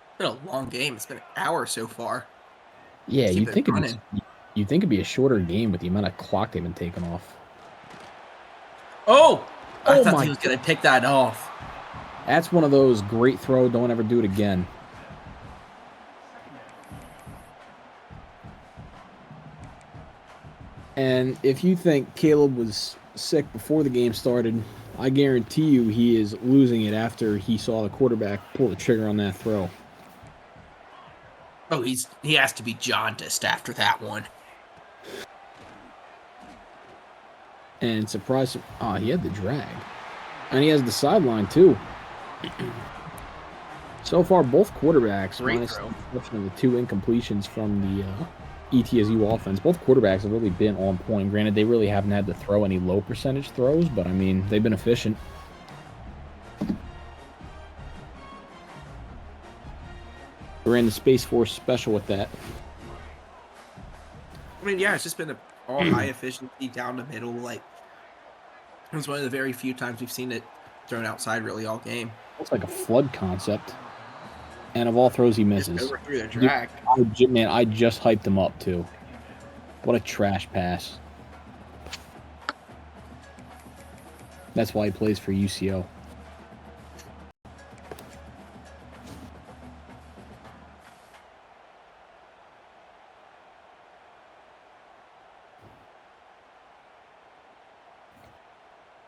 It's been a long game. It's been an hour so far. Yeah, Keep it running. you'd think it'd be a shorter game with the amount of clock they've been taking off. Oh! I Oh thought my he was going to pick that off. That's one of those great throw, don't ever do it again. And if you think Caleb was sick before the game started, I guarantee you he is losing it after he saw the quarterback pull the trigger on that throw. Oh, he has to be jaundiced after that one. And surprise, he had the drag. And he has the sideline too. So far, both quarterbacks, Great minus throw. the exception of the 2 incompletions from the ETSU offense, both quarterbacks have really been on point. Granted, they really haven't had to throw any low percentage throws, but I mean, they've been efficient. They ran the Space Force special with that. I mean, yeah, it's just been all high efficiency down the middle. Like, it was one of the very few times we've seen it thrown outside really all game. It's like a flood concept. And of all throws he misses. Just overthrew the drag. Man, I just hyped him up too. What a trash pass. That's why he plays for UCO.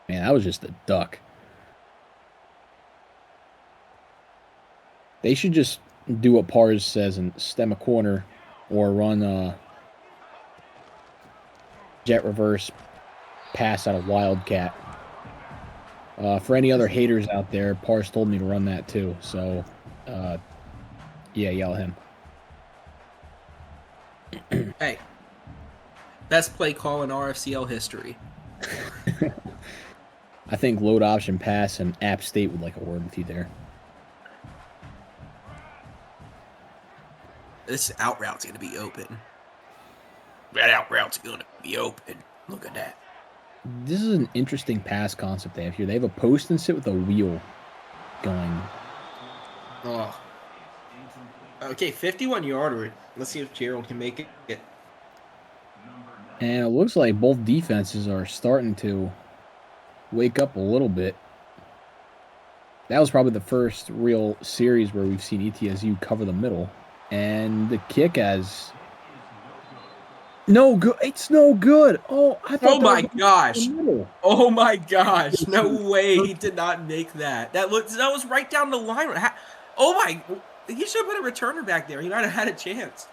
Man, that was just a duck. They should just do what Pars says and stem a corner or run jet reverse pass out of Wildcat. For any other haters out there, Pars told me to run that too. So, yeah, yell at him. Hey, best play call in RFCL history. I think load option pass and App State would like a word with you there. This out route's going to be open. That out route's going to be open. Look at that. This is an interesting pass concept they have here. They have a post and sit with a wheel going. Oh. Okay, 51-yarder. Let's see if Gerald can make it. And it looks like both defenses are starting to wake up a little bit. That was probably the first real series where we've seen ETSU cover the middle. And the kick has no good. It's no good. Oh, I thought. Oh my gosh! Oh my gosh! No way he did not make that. That was right down the line. Oh my! He should have put a returner back there. He might have had a chance.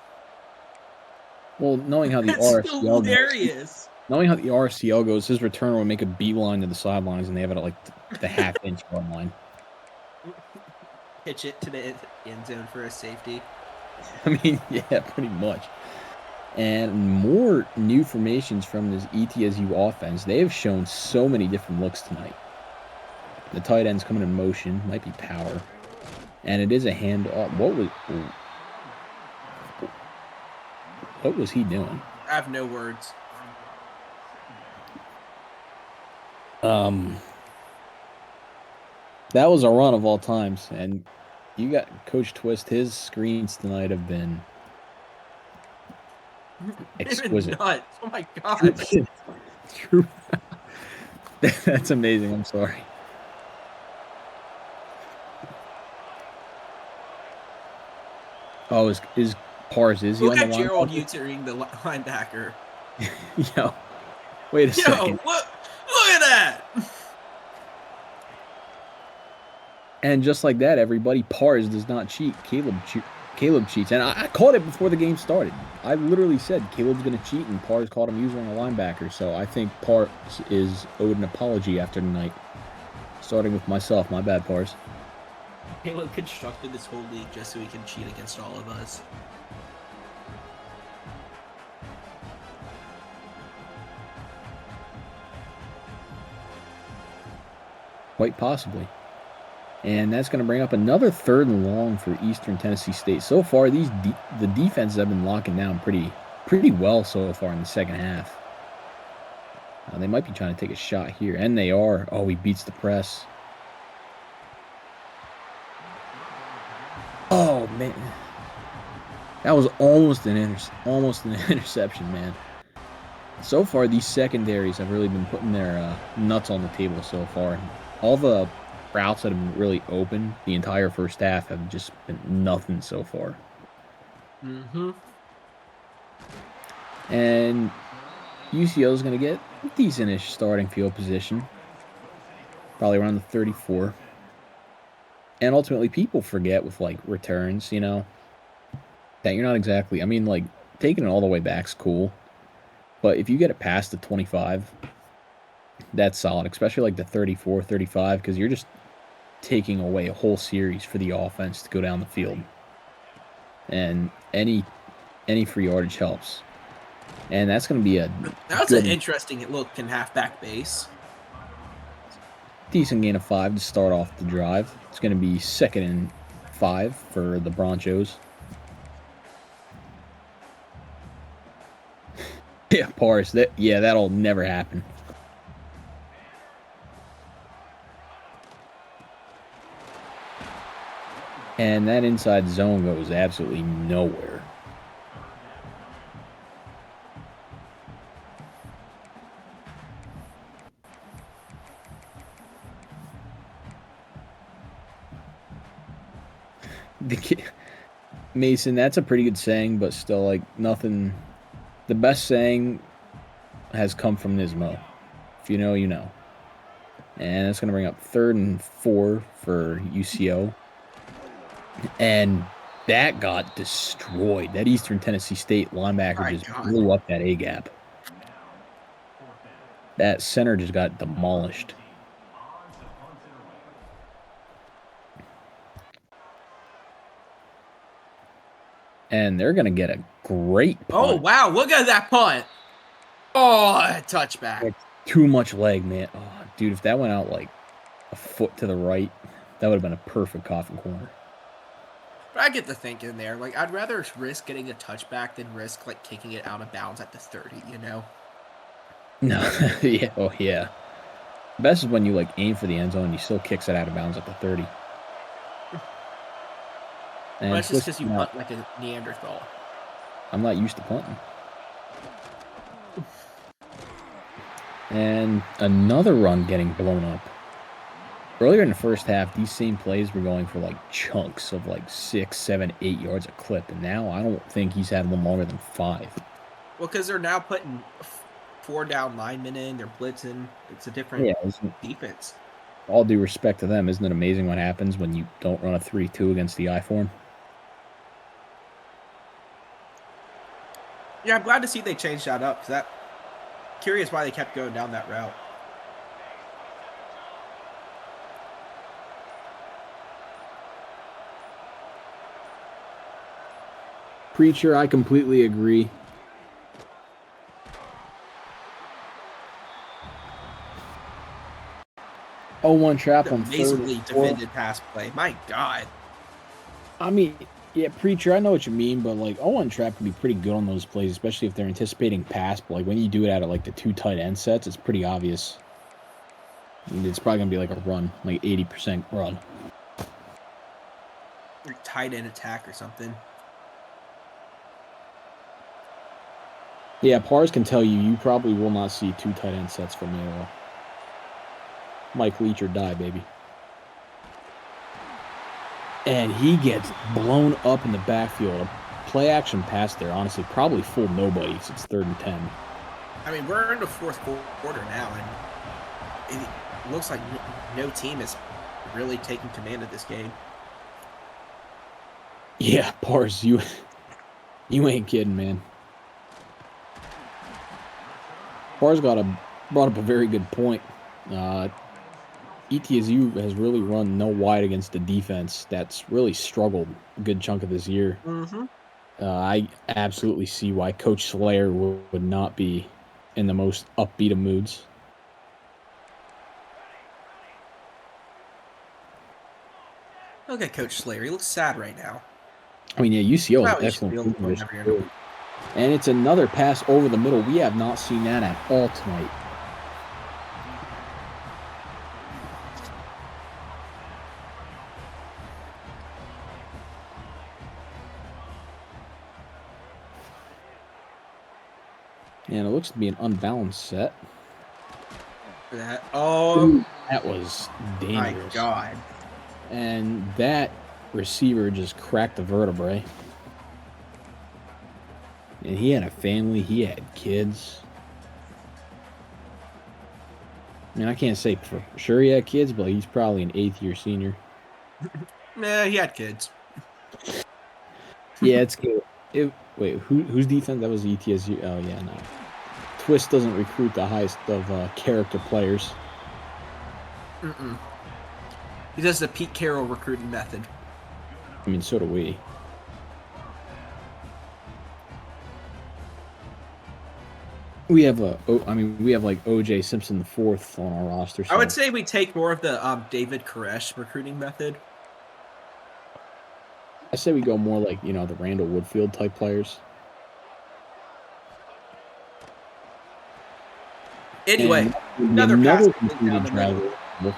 Well, knowing how the That's RFCL hilarious. Knowing how the RFCL goes, his returner will make a beeline to the sidelines, and they have it at like the half-inch run line. Pitch it to the end zone for a safety. I mean, yeah, pretty much. And more new formations from this ETSU offense. They have shown so many different looks tonight. The tight end's coming in motion, might be power, and it is a hand off. What was he doing? I have no words. That was a run of all times, and you got Coach Twist. His screens tonight have been exquisite. Nuts. Oh my gosh. True. That's amazing. I'm sorry. Oh, is Pars, is he Look on the at line? Gerald Utering, the linebacker. Yo, wait a second. Look at that. And just like that, everybody, Pars does not cheat. Caleb cheats. And I called it before the game started. I literally said Caleb's going to cheat, and Pars called him using a linebacker. So I think Pars is owed an apology after tonight. Starting with myself. My bad, Pars. Caleb constructed this whole league just so he can cheat against all of us. Quite possibly. And that's going to bring up another 3rd and long for Eastern Tennessee State. So far, the defenses have been locking down pretty well so far in the second half. They might be trying to take a shot here, and they are. Oh, he beats the press. Oh, man. That was almost an interception, man. So far, these secondaries have really been putting their nuts on the table so far. All the routes that have been really open the entire first half have just been nothing so far. Mm-hmm. And UCO is going to get decent-ish starting field position. Probably around the 34. And ultimately, people forget with, like, returns, you know, that you're not exactly... I mean, like, taking it all the way back's cool. But if you get it past the 25, that's solid, especially, like, the 34, 35, because you're just taking away a whole series for the offense to go down the field. And any free yardage helps. And that's going to be a That's good, an interesting look in halfback base. decent gain of 5 to start off the drive. It's going to be 2nd and 5 for the Bronchos. Yeah, Pars. That'll never happen. And that inside zone goes absolutely nowhere. Mason, that's a pretty good saying, but still, like, nothing. The best saying has come from Nismo. If you know, you know. And that's going to bring up 3rd and 4 for UCO. And that got destroyed. That Eastern Tennessee State linebacker just blew up that A-gap. That center just got demolished. And they're going to get a great punt. Oh, wow. Look at that punt. Oh, a touchback. Like, too much leg, man. Oh, dude, if that went out like a foot to the right, that would have been a perfect coffin corner. But I get the thinking there. Like, I'd rather risk getting a touchback than risk, like, kicking it out of bounds at the 30, you know? No. Yeah. Oh, yeah. Best is when you, like, aim for the end zone and he still kicks it out of bounds at the 30. And Well, that's just because you punt like a Neanderthal. I'm not used to punting. And another run getting blown up. Earlier in the first half, these same plays were going for, like, chunks of, like, 6, 7, 8 yards a clip. And now I don't think he's had one longer than 5. Well, because they're now putting 4 down linemen in. They're blitzing. It's a different defense. All due respect to them, isn't it amazing what happens when you don't run a 3-2 against the I form? Yeah, I'm glad to see they changed that up. Because curious why they kept going down that route. Preacher, I completely agree. Oh, one trap on 3rd. Amazingly defended pass play. My God. I mean, yeah, Preacher, I know what you mean, but, like, 0-1 trap can be pretty good on those plays, especially if they're anticipating pass. But, like, when you do it out of, like, the 2 tight end sets, it's pretty obvious. I mean, it's probably going to be, like, a run, like 80% run. Or tight end attack or something. Yeah, Pars can tell you, you probably will not see 2 tight end sets from me at all. Mike Leach or die, baby. And he gets blown up in the backfield. A play action pass there, honestly, probably fooled nobody. It's 3rd and 10. I mean, we're in the 4th quarter now, and it looks like no team is really taking command of this game. Yeah, Pars, you ain't kidding, man. Pars brought up a very good point. ETSU has really run no wide against the defense that's really struggled a good chunk of this year. Mm-hmm. I absolutely see why Coach Slayer would not be in the most upbeat of moods. Look at Coach Slayer. He looks sad right now. I mean, yeah, UCO is Probably should excellent. be able to field win position, every too. And it's another pass over the middle. We have not seen that at all tonight. And it looks to be an unbalanced set. For that. Oh, That was my dangerous. God. And that receiver just cracked the vertebrae. And he had a family. He had kids. I mean, I can't say for sure he had kids, but he's probably an 8th-year senior. Nah, he had kids. Yeah, it's good. Wait, whose defense? That was ETSU. Oh, yeah, no. Twist doesn't recruit the highest of character players. Mm-mm. He does the Pete Carroll recruiting method. I mean, so do we. We have like OJ Simpson IV on our roster. I would so- say we take more of the David Koresh recruiting method. I say we go more like, the Randall Woodfield type players. Anyway, And another pass completed down the middle. drive.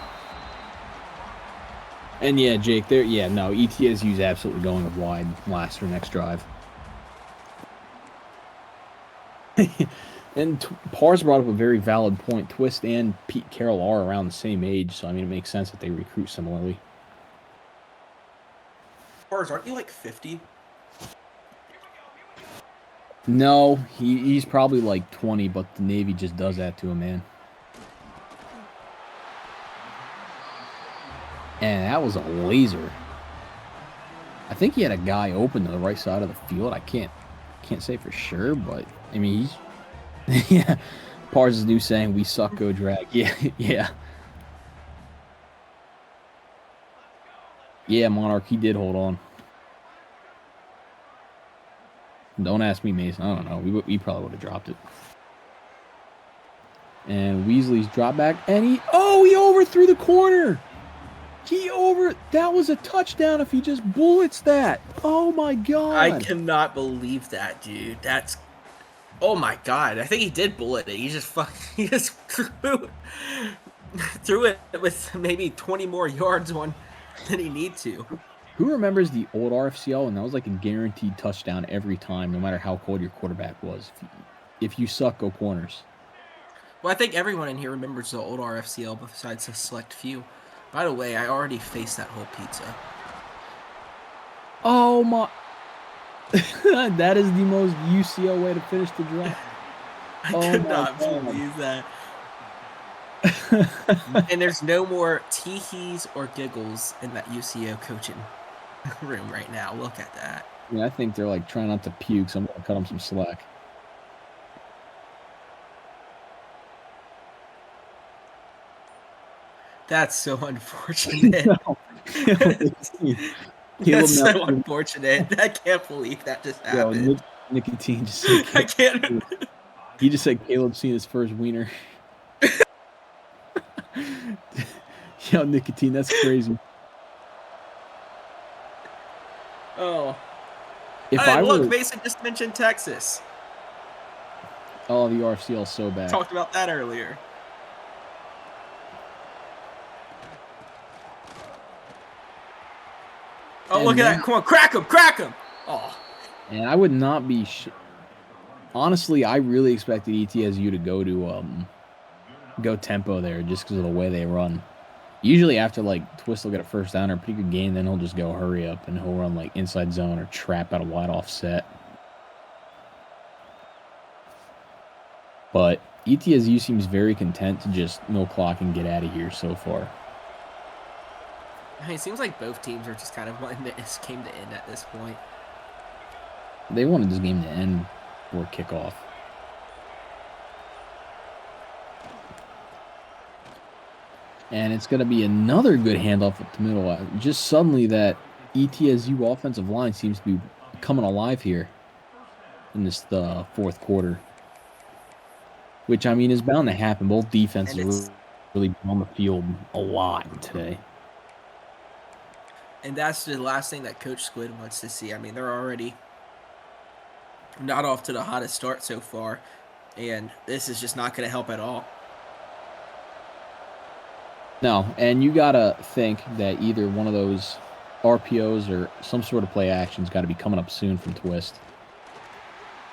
And yeah, Jake, ETSU's absolutely going wide last or next drive. And Pars brought up a very valid point. Twist and Pete Carroll are around the same age, so I mean, it makes sense that they recruit similarly. Pars, aren't you like 50? No, he's probably like 20, but the Navy just does that to him, man. And that was a laser. I think he had a guy open to the right side of the field. I can't say for sure, but I mean, he's yeah. Pars' new saying, "We suck, go drag." Yeah, yeah. Yeah, Monarch, he did hold on. Don't ask me, Mason. I don't know. We probably would have dropped it. And Weasley's drop back, and he overthrew the corner. That was a touchdown if he just bullets that. Oh my God. I cannot believe that, dude. Oh my God. I think he did bullet it. He just threw it with maybe 20 more yards than he need to. Who remembers the old RFCL? And that was like a guaranteed touchdown every time, no matter how cold your quarterback was. If you suck, go corners. Well, I think everyone in here remembers the old RFCL besides a select few. By the way, I already faced that whole pizza. Oh my. That is the most UCL way to finish the drive. I could not believe that. And there's no more tee-hees or giggles in that UCO coaching room right now. Look at that. Yeah, I think they're like trying not to puke, so I'm going to cut them some slack. That's so unfortunate. That's so unfortunate. I can't believe that just happened. Nicotine just said I can't. He just said Caleb seen his first wiener. Yo, Nicotine, that's crazy. Oh. Look, Mason just mentioned Texas. Oh, the RFCL is so bad. Talked about that earlier. Oh, look at that. Come on, crack him. Oh. And I would not be... Honestly, I really expected ETSU to go tempo there just because of the way they run. Usually after, Twist will get a first down or a pretty good game, then he'll just go hurry up and he'll run, inside zone or trap out a wide offset. But ETSU seems very content to just no clock and get out of here so far. It seems like both teams are just kind of wanting this game to end at this point. They wanted this game to end before kickoff. And it's going to be another good handoff up the middle. Just suddenly that ETSU offensive line seems to be coming alive here in this fourth quarter. Which, I mean, is bound to happen. Both defenses are really on the field a lot today. And that's the last thing that Coach Squid wants to see. I mean, they're already not off to the hottest start so far, and this is just not going to help at all. No, and you gotta think that either one of those RPOs or some sort of play action's got to be coming up soon from Twist.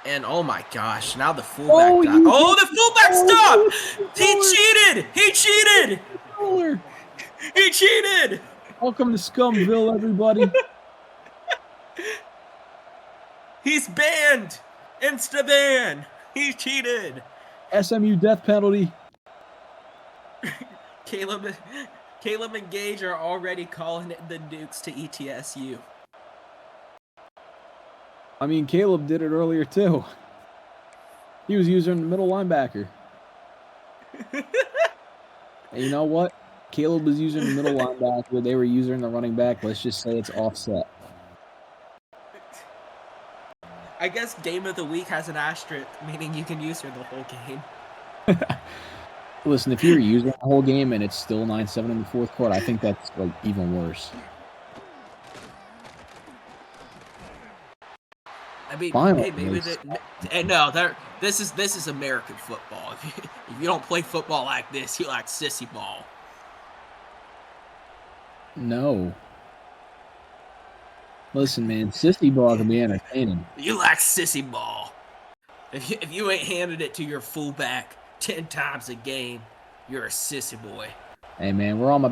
And oh my gosh, now the fullback got. Oh, the fullback stopped! He cheated! He cheated! He cheated! Welcome to Scumville, everybody. He's banned! Insta ban! He cheated! SMU death penalty. Caleb and Gage are already calling it the nukes to ETSU. I mean, Caleb did it earlier too. He was using the middle linebacker. And you know what? Caleb was using the middle linebacker. They were using the running back. Let's just say it's offset. I guess game of the week has an asterisk, meaning you can use her the whole game. Listen, if you're using the whole game and it's still 9-7 in the fourth quarter, I think that's like even worse. I mean, Finally, hey, maybe this is American football. If you don't play football like this, you like sissy ball. No. Listen, man, sissy ball can be entertaining. You like sissy ball. If you ain't handed it to your fullback 10 times a game, you're a sissy boy. Hey, man, where all my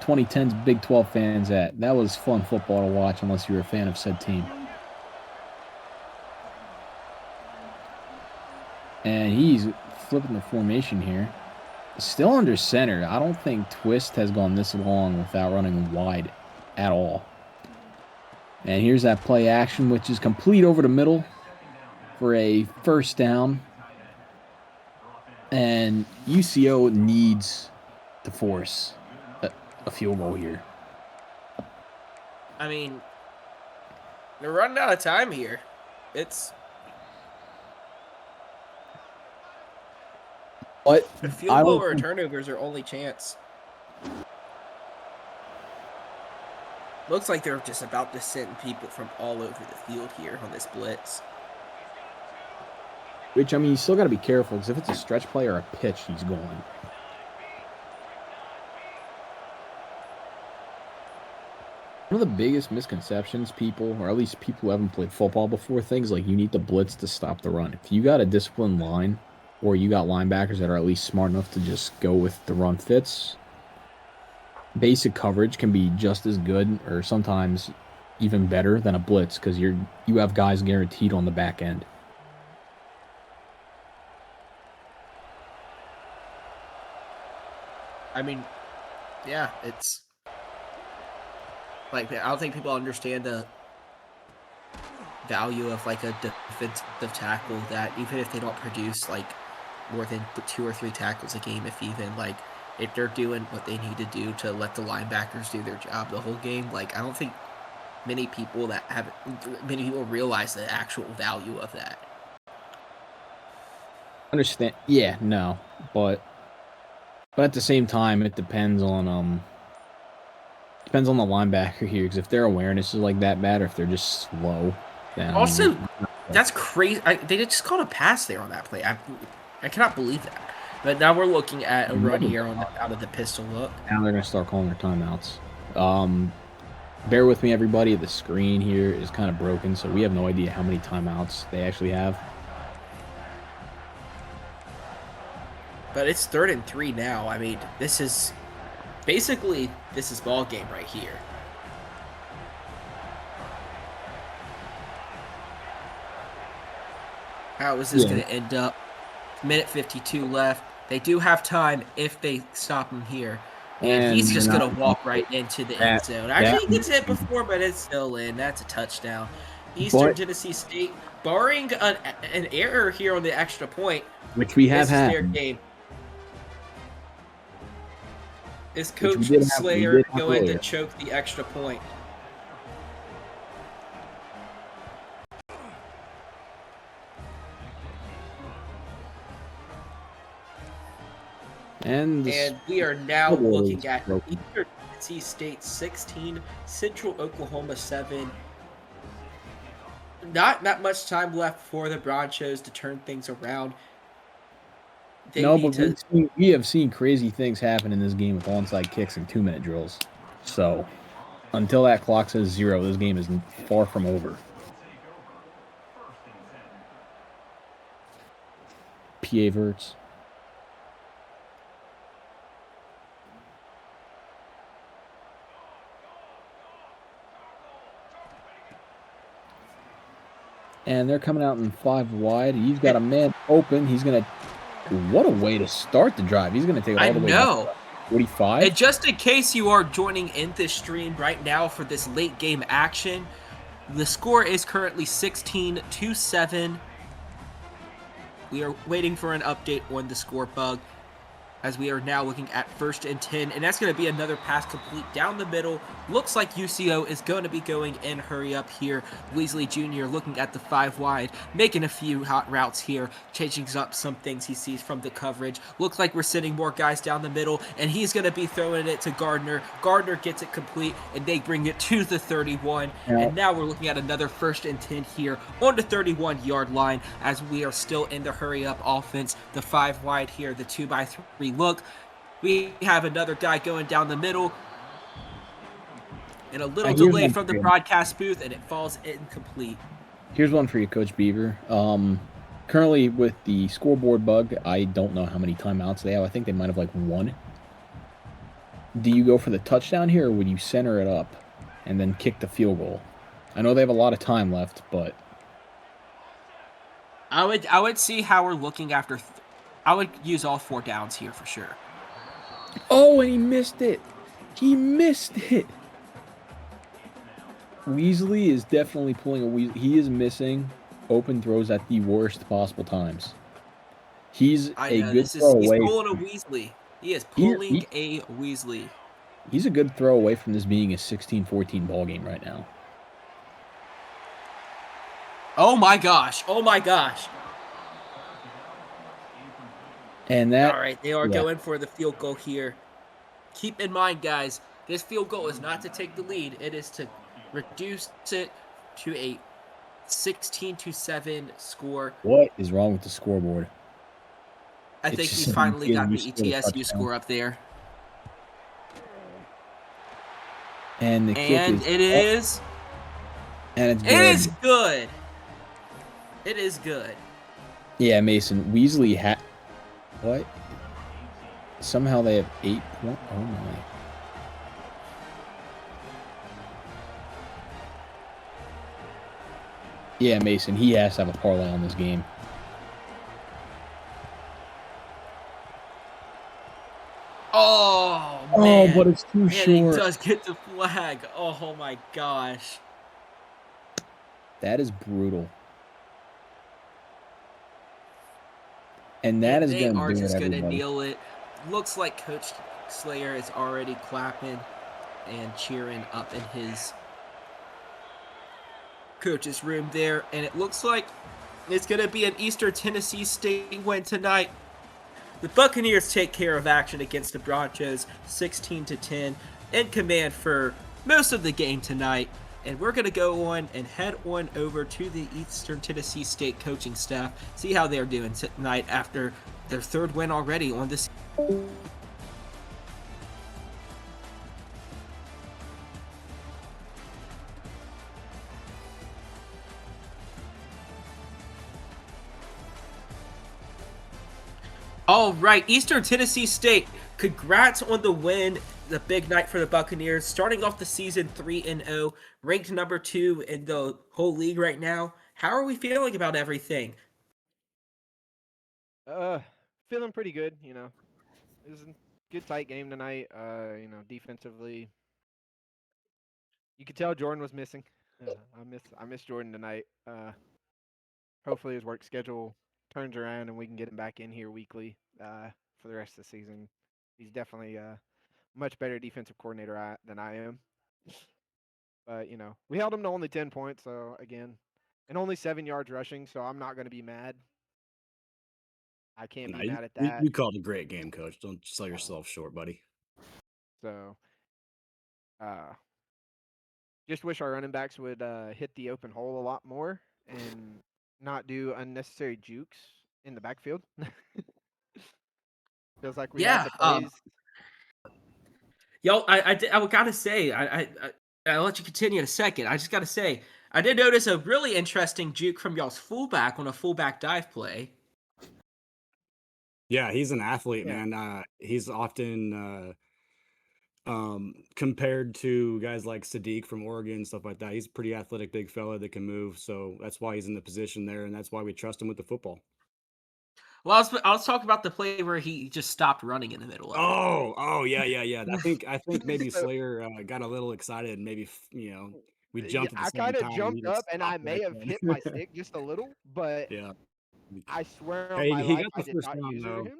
2010s Big 12 fans at? That was fun football to watch, unless you were a fan of said team. And he's flipping the formation here. Still under center. I don't think Twist has gone this long without running wide at all. And here's that play action, which is complete over the middle for a first down. And UCO needs to force a field goal here. I mean, they're running out of time here. It's But a field goal or turnovers are only chance. Looks like they're just about to send people from all over the field here on this blitz. Which, I mean, you still got to be careful, because if it's a stretch play or a pitch, he's going. One of the biggest misconceptions people, or at least people who haven't played football before, things like you need to blitz to stop the run. If you got a disciplined line, or you got linebackers that are at least smart enough to just go with the run fits, basic coverage can be just as good, or sometimes even better than a blitz, because you have guys guaranteed on the back end. I mean, yeah, it's like I don't think people understand the value of like a defensive tackle, that even if they don't produce like more than 2 or 3 tackles a game, if they're doing what they need to do to let the linebackers do their job the whole game, like I don't think many people realize the actual value of that. Understand? Yeah, no, but at the same time, it depends on the linebacker here, because if their awareness is like that bad, or if they're just slow, then Also, that's crazy. They just called a pass there on that play. I cannot believe that. But now we're looking at a run here out of the pistol look. Now they're gonna start calling their timeouts. Bear with me, everybody. The screen here is kind of broken, so we have no idea how many timeouts they actually have. But it's 3rd and 3 now. I mean, this is ball game right here. How is this going to end up? Minute 52 left. They do have time if they stop him here. And he's just going to walk right into the end zone. Actually, he gets hit before, but it's still in. That's a touchdown. Eastern Tennessee State, barring an error here on the extra point, which we have had. Their game. Is Coach Slayer going to choke the extra point? And we are now looking at Eastern Tennessee State 16, Central Oklahoma 7. Not that much time left for the Broncos to turn things around. They No, need but to. we have seen crazy things happen in this game with onside kicks and 2-minute drills. So until that clock says 0, this game is far from over. PA verts. And they're coming out in 5 wide. He's got a man open. He's going to – what a way to start the drive. He's going to take it all the way down to 45. And just in case you are joining in this stream right now for this late game action, the score is currently 16-7. We are waiting for an update on the score bug, as we are now looking at 1st and 10, and that's going to be another pass complete down the middle. Looks like UCO is going to be going in hurry up here. Weasley Jr. looking at the 5 wide, making a few hot routes here, changing up some things he sees from the coverage. Looks like we're sending more guys down the middle, and he's going to be throwing it to Gardner. Gardner gets it complete, and they bring it to the 31. Yeah. And now we're looking at another 1st and 10 here on the 31-yard line, as we are still in the hurry up offense. The 5 wide here, the 2x3 look. We have another guy going down the middle, and a little delay from the broadcast booth, and it falls incomplete. Here's one for you, Coach Beaver. Currently with the scoreboard bug, I don't know how many timeouts they have. I think they might have like 1. Do you go for the touchdown here, or would you center it up and then kick the field goal? I know they have a lot of time left, but I would see how we're looking after. I would use all 4 downs here for sure. Oh, and he missed it. He missed it. Weasley is definitely pulling a Weasley. He is missing open throws at the worst possible times. He's a good throw away. He's pulling a Weasley. He is pulling a Weasley. He's a good throw away from this being a 16-14 ball game right now. Oh my gosh. Oh my gosh. And that, all right, they are going for the field goal here. Keep in mind, guys, this field goal is not to take the lead. It is to reduce it to a 16-7 score. What is wrong with the scoreboard? I think we finally got the ETSU score up there. And the kick is. And it's good. It is good. It is good. Yeah, Mason. Weasley had. What? Somehow they have 8 points. Oh my. Yeah, Mason. He has to have a parlay on this game. Oh, man. Oh, but it's too short. He does get the flag. Oh, my gosh. That is brutal. And that is going to do it, They are just going to everybody. kneel it. Looks like Coach Slayer is already clapping and cheering up in his coach's room there. And it looks like it's going to be an Eastern Tennessee State win tonight. The Buccaneers take care of action against the Broncos, 16-10, in command for most of the game tonight. And we're going to go on and head on over to the Eastern Tennessee State coaching staff, see how they're doing tonight after their 3rd win already on this. All right, Eastern Tennessee State, congrats on the win. The big night for the Buccaneers, starting off the season 3-0, ranked number 2 in the whole league right now. How are we feeling about everything? Feeling pretty good. You know, it was a good tight game tonight. You know, defensively, you could tell Jordan was missing. I miss Jordan tonight. Hopefully his work schedule turns around and we can get him back in here weekly for the rest of the season. He's definitely a much better defensive coordinator than I am. But, you know, we held him to only 10 points, so, again, and only 7 yards rushing, so I'm not going to be mad. I can't be mad at that. You called a great game, Coach. Don't sell yourself short, buddy. So, Just wish our running backs would hit the open hole a lot more and not do unnecessary jukes in the backfield. Feels like we had Yeah, the plays. y'all, I gotta say, I'll let you continue in a second. I just gotta say, I did notice a really interesting juke from y'all's fullback on a fullback dive play. Yeah, he's an athlete, Yeah. man. He's often compared to guys like Sadiq from Oregon, stuff like that. He's a pretty athletic, big fella that can move. So that's why he's in the position there, and that's why we trust him with the football. Well, I was talking about the play where he just stopped running in the middle of it. Oh, yeah. I think maybe So- Slayer got a little excited, and maybe we Yeah, jumped at the I same kind of time. and he jumped just up and I stopped may right have hit my stick just a little, but Yeah. I swear on Hey, my he life got I the did first not down user though. him.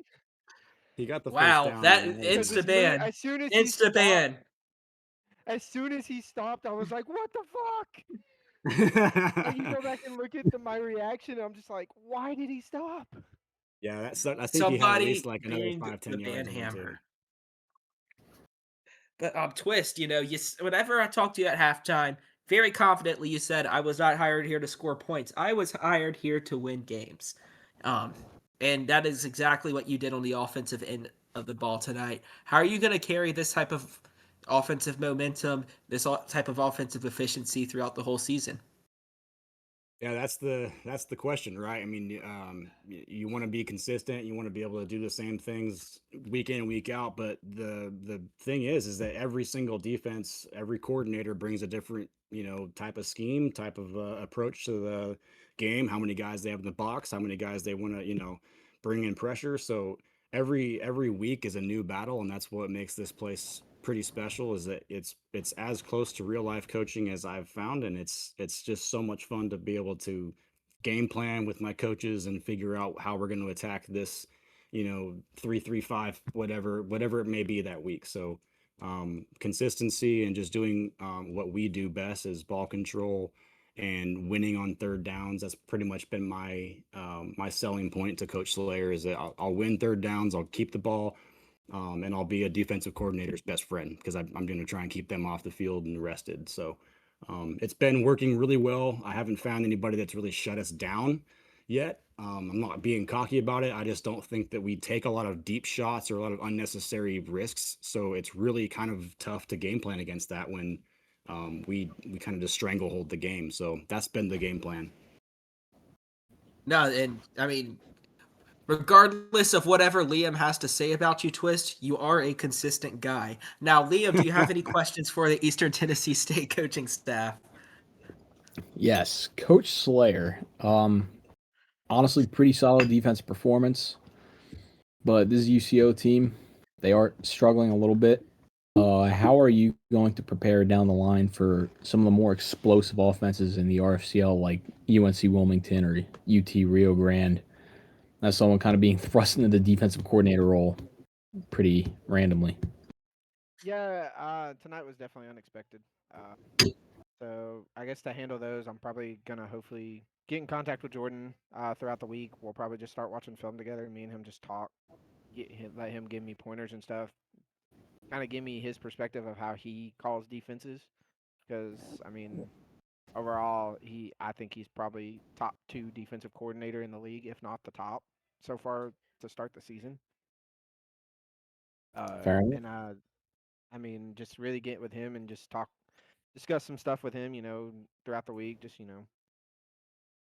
He got the first Wow, down. that and was Because good. insta ban. as soon as he stopped, I was like, "What the fuck?" Like you go back and look at my reaction, and I'm just like, "Why did he stop?" Yeah, I think he had at least Somebody like another banged 5, the 10 ban yards in him too. hammer. But Twist, whenever I talked to you at halftime, very confidently you said I was not hired here to score points. I was hired here to win games, and that is exactly what you did on the offensive end of the ball tonight. How are you going to carry this type of offensive momentum, type of offensive efficiency throughout the whole season? Yeah, that's the question, right? I mean, you want to be consistent, you want to be able to do the same things week in and week out, but the thing is that every single defense, every coordinator brings a different, type of scheme, type of approach to the game. How many guys they have in the box, how many guys they want to, bring in pressure. So every week is a new battle, and that's what makes this place pretty special. Is that it's as close to real life coaching as I've found, and it's just so much fun to be able to game plan with my coaches and figure out how we're going to attack this, 3-3-5, whatever it may be that week. So consistency and just doing what we do best is ball control and winning on third downs. That's pretty much been my selling point to Coach Slayer, is that I'll win third downs, I'll keep the ball, and I'll be a defensive coordinator's best friend because I'm going to try and keep them off the field and rested. So it's been working really well. I haven't found anybody that's really shut us down yet. I'm not being cocky about it. I just don't think that we take a lot of deep shots or a lot of unnecessary risks. So it's really kind of tough to game plan against that when we kind of just stranglehold the game. So that's been the game plan. No, and I mean, regardless of whatever Liam has to say about you, Twist, you are a consistent guy. Now, Liam, do you have any questions for the Eastern Tennessee State coaching staff? Yes, Coach Slayer. Honestly, pretty solid defensive performance, but this UCO team, they are struggling a little bit. How are you going to prepare down the line for some of the more explosive offenses in the RFCL, like UNC Wilmington or UT Rio Grande? As someone kind of being thrust into the defensive coordinator role pretty randomly. Yeah, tonight was definitely unexpected. So I guess to handle those, I'm probably gonna hopefully get in contact with Jordan throughout the week. We'll probably just start watching film together. Me and him just talk, let him give me pointers and stuff. Kind of give me his perspective of how he calls defenses. Because I mean, overall, I think he's probably top 2 defensive coordinator in the league, if not the top so far to start the season. Fair enough. And I mean, just really get with him and just discuss some stuff with him, throughout the week. Just,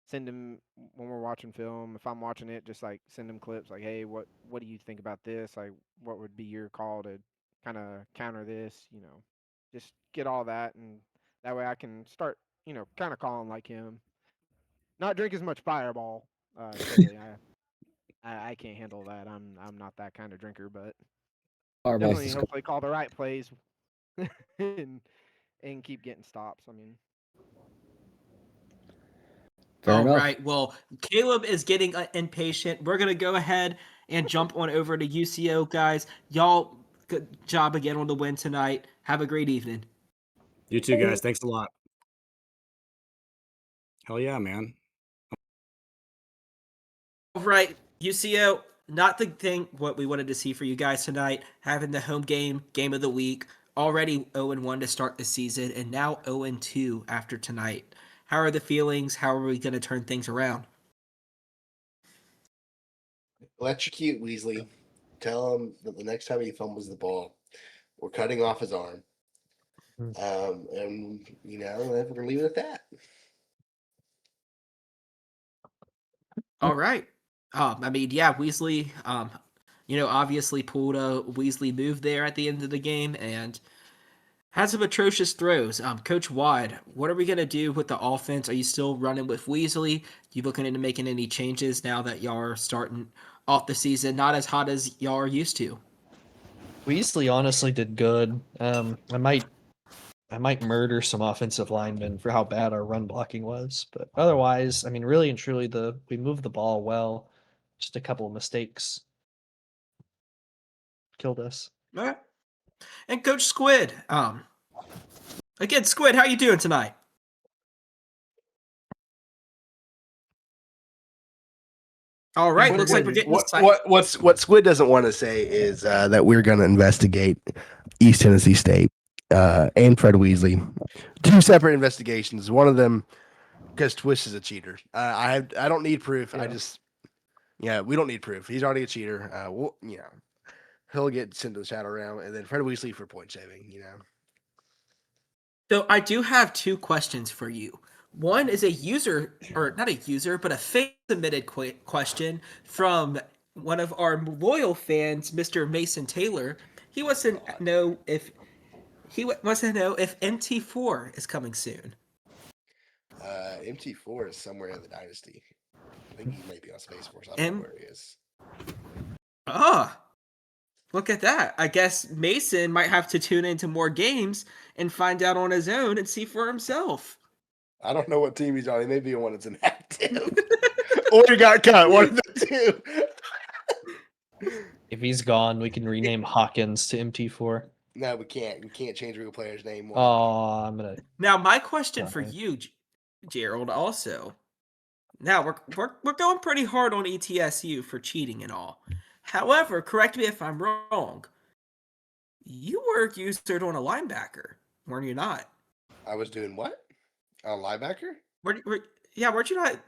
send him when we're watching film. If I'm watching it, just like send him clips like, hey, what do you think about this? Like, what would be your call to kind of counter this? Just get all that, and that way I can start, kind of calling like him. Not drink as much Fireball. Clearly, I can't handle that. I'm not that kind of drinker, but Fireball's definitely disgusting. hopefully call the right plays and keep getting stops. I mean, Fair All enough. right. Well, Caleb is getting impatient. We're going to go ahead and jump on over to UCO, guys. Y'all, good job again on the win tonight. Have a great evening. You too, guys. Thanks a lot. Hell yeah, man. All right, UCO, not the thing what we wanted to see for you guys tonight, having the home game of the week already 0-1 to start the season, and now 0-2 after tonight. How are the feelings? How are we going to turn things around? Electrocute Weasley. Tell him that the next time he fumbles the ball, we're cutting off his arm. And we're gonna leave it at that. All right. Weasley, obviously pulled a Weasley move there at the end of the game and had some atrocious throws. Coach Wad, what are we going to do with the offense? Are you still running with Weasley? You looking into making any changes now that y'all are starting off the season not as hot as y'all are used to? Weasley honestly did good. I might murder some offensive linemen for how bad our run blocking was, but otherwise, I mean, really and truly, we moved the ball well. Just a couple of mistakes killed us. All right. And Coach Squid, again, Squid, how you doing tonight? All right, looks like we're getting what Squid doesn't want to say is that we're going to investigate East Tennessee State and Fred Weasley. 2 separate investigations. One of them because Twist is a cheater. I don't need proof. Yeah. We don't need proof. He's already a cheater. He'll get sent to the shadow realm, and then Fred Weasley for point shaving. So I do have 2 questions for you. One is a user, or not a user, but a fan-submitted question from one of our loyal fans, Mr. Mason Taylor. He wants to know if MT4 is coming soon. MT4 is somewhere in the Dynasty. I think he may be on Space Force. I don't know where he is. Look at that. I guess Mason might have to tune into more games and find out on his own and see for himself. I don't know what team he's on. He may be one that's inactive. Or he got cut. One of the 2. If he's gone, we can rename Hawkins to MT4. No, we can't. We can't change real player's name. Oh, I'm gonna. Now, my question for you, Gerald, also. Now we're going pretty hard on ETSU for cheating and all. However, correct me if I'm wrong. You were used on a linebacker, weren't you not? I was doing what? A linebacker? Weren't you not?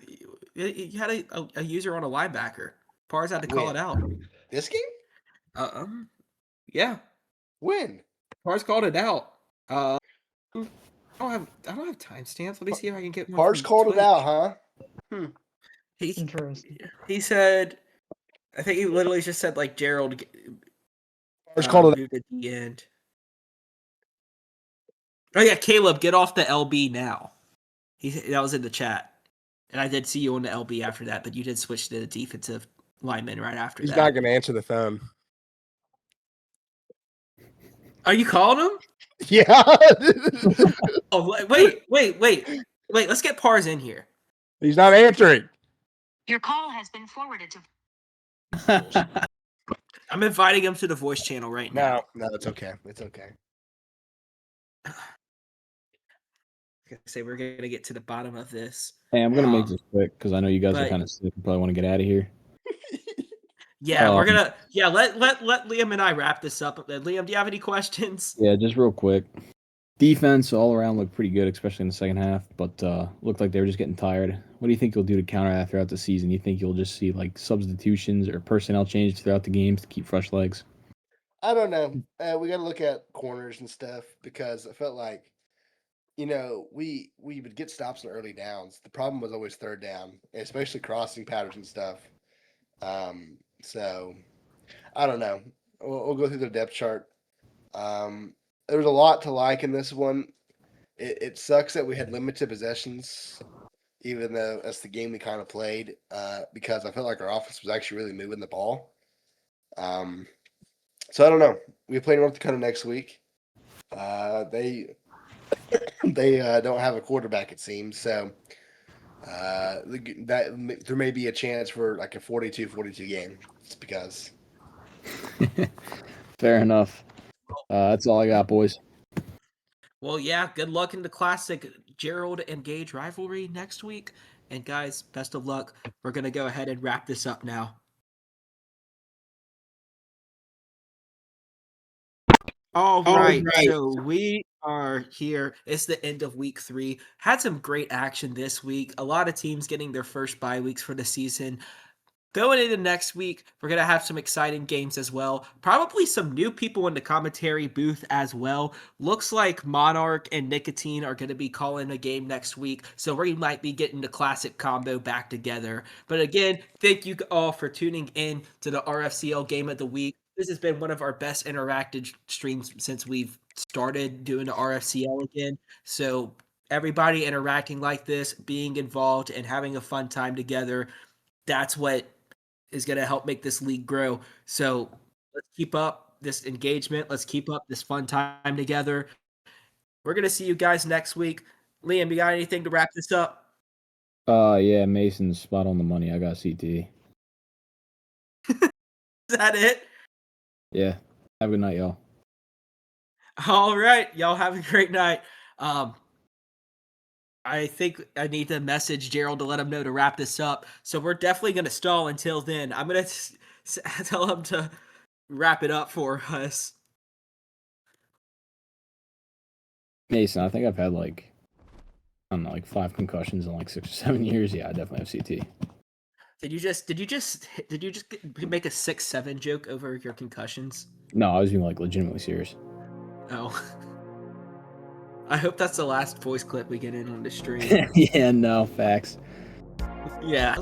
You had a user on a linebacker. Pars had to call When? it out. This game? Yeah. When? Pars called it out. I don't have timestamps. Let me see if I can get one. Pars from called Twitch. it out, huh? Interesting. He said, I think he literally just said like Gerald. Pars called it moved at the end. Oh yeah, Caleb, get off the LB now. That was in the chat, and I did see you on the LB after that, but you did switch to the defensive lineman right after He's that. not going to answer the phone. Are you calling him? Yeah. Oh wait! Let's get Pars in here. He's not answering. Your call has been forwarded to. I'm inviting him to the voice channel right now. No, it's okay. It's okay. Say we're gonna get to the bottom of this. Hey, I'm gonna make this quick because I know you guys are but- kind of sick and probably want to get out of here. Yeah, we're gonna. Yeah, let Liam and I wrap this up. Liam, do you have any questions? Yeah, just real quick. Defense all around looked pretty good, especially in the second half, but looked like they were just getting tired. What do you think you'll do to counter that throughout the season? You think you'll just see like substitutions or personnel changes throughout the games to keep fresh legs? I don't know. We got to look at corners and stuff because I felt like, we would get stops in early downs. The problem was always third down, especially crossing patterns and stuff. So I don't know. We'll go through the depth chart. There's a lot to like in this one. It sucks that we had limited possessions, even though that's the game we kind of played, because I felt like our offense was actually really moving the ball. So I don't know. We play North Dakota next week. They don't have a quarterback, it seems. So that there may be a chance for like a 42-42 game. Just because. Fair enough. That's all I got, boys. Well, yeah. Good luck in the classic Gerald and Gage rivalry next week. And guys, best of luck. We're gonna go ahead and wrap this up now. All right, so we are here. It's the end of week 3. Had some great action this week. A lot of teams getting their first bye weeks for the season. Going into next week, we're going to have some exciting games as well. Probably some new people in the commentary booth as well. Looks like Monarch and Nicotine are going to be calling a game next week, so we might be getting the classic combo back together. But again, thank you all for tuning in to the RFCL Game of the Week. This has been one of our best interacted streams since we've started doing the RFCL again. So everybody interacting like this, being involved, and having a fun time together, that's what is going to help make this league grow. So let's keep up this engagement. Let's keep up this fun time together. We're going to see you guys next week. Liam, you got anything to wrap this up? Yeah, Mason's spot on the money. I got CT. Is that it? Yeah. Have a good night, y'all. All right. Y'all have a great night. I think I need to message Gerald to let him know to wrap this up. So we're definitely going to stall until then. I'm going to tell him to wrap it up for us. Mason, I think I've had I don't know, 5 concussions in 6 or 7 years. Yeah, I definitely have CT. Did you just make a 6-7 joke over your concussions? No, I was being legitimately serious. Oh. I hope that's the last voice clip we get in on the stream. Yeah, no, facts. Yeah.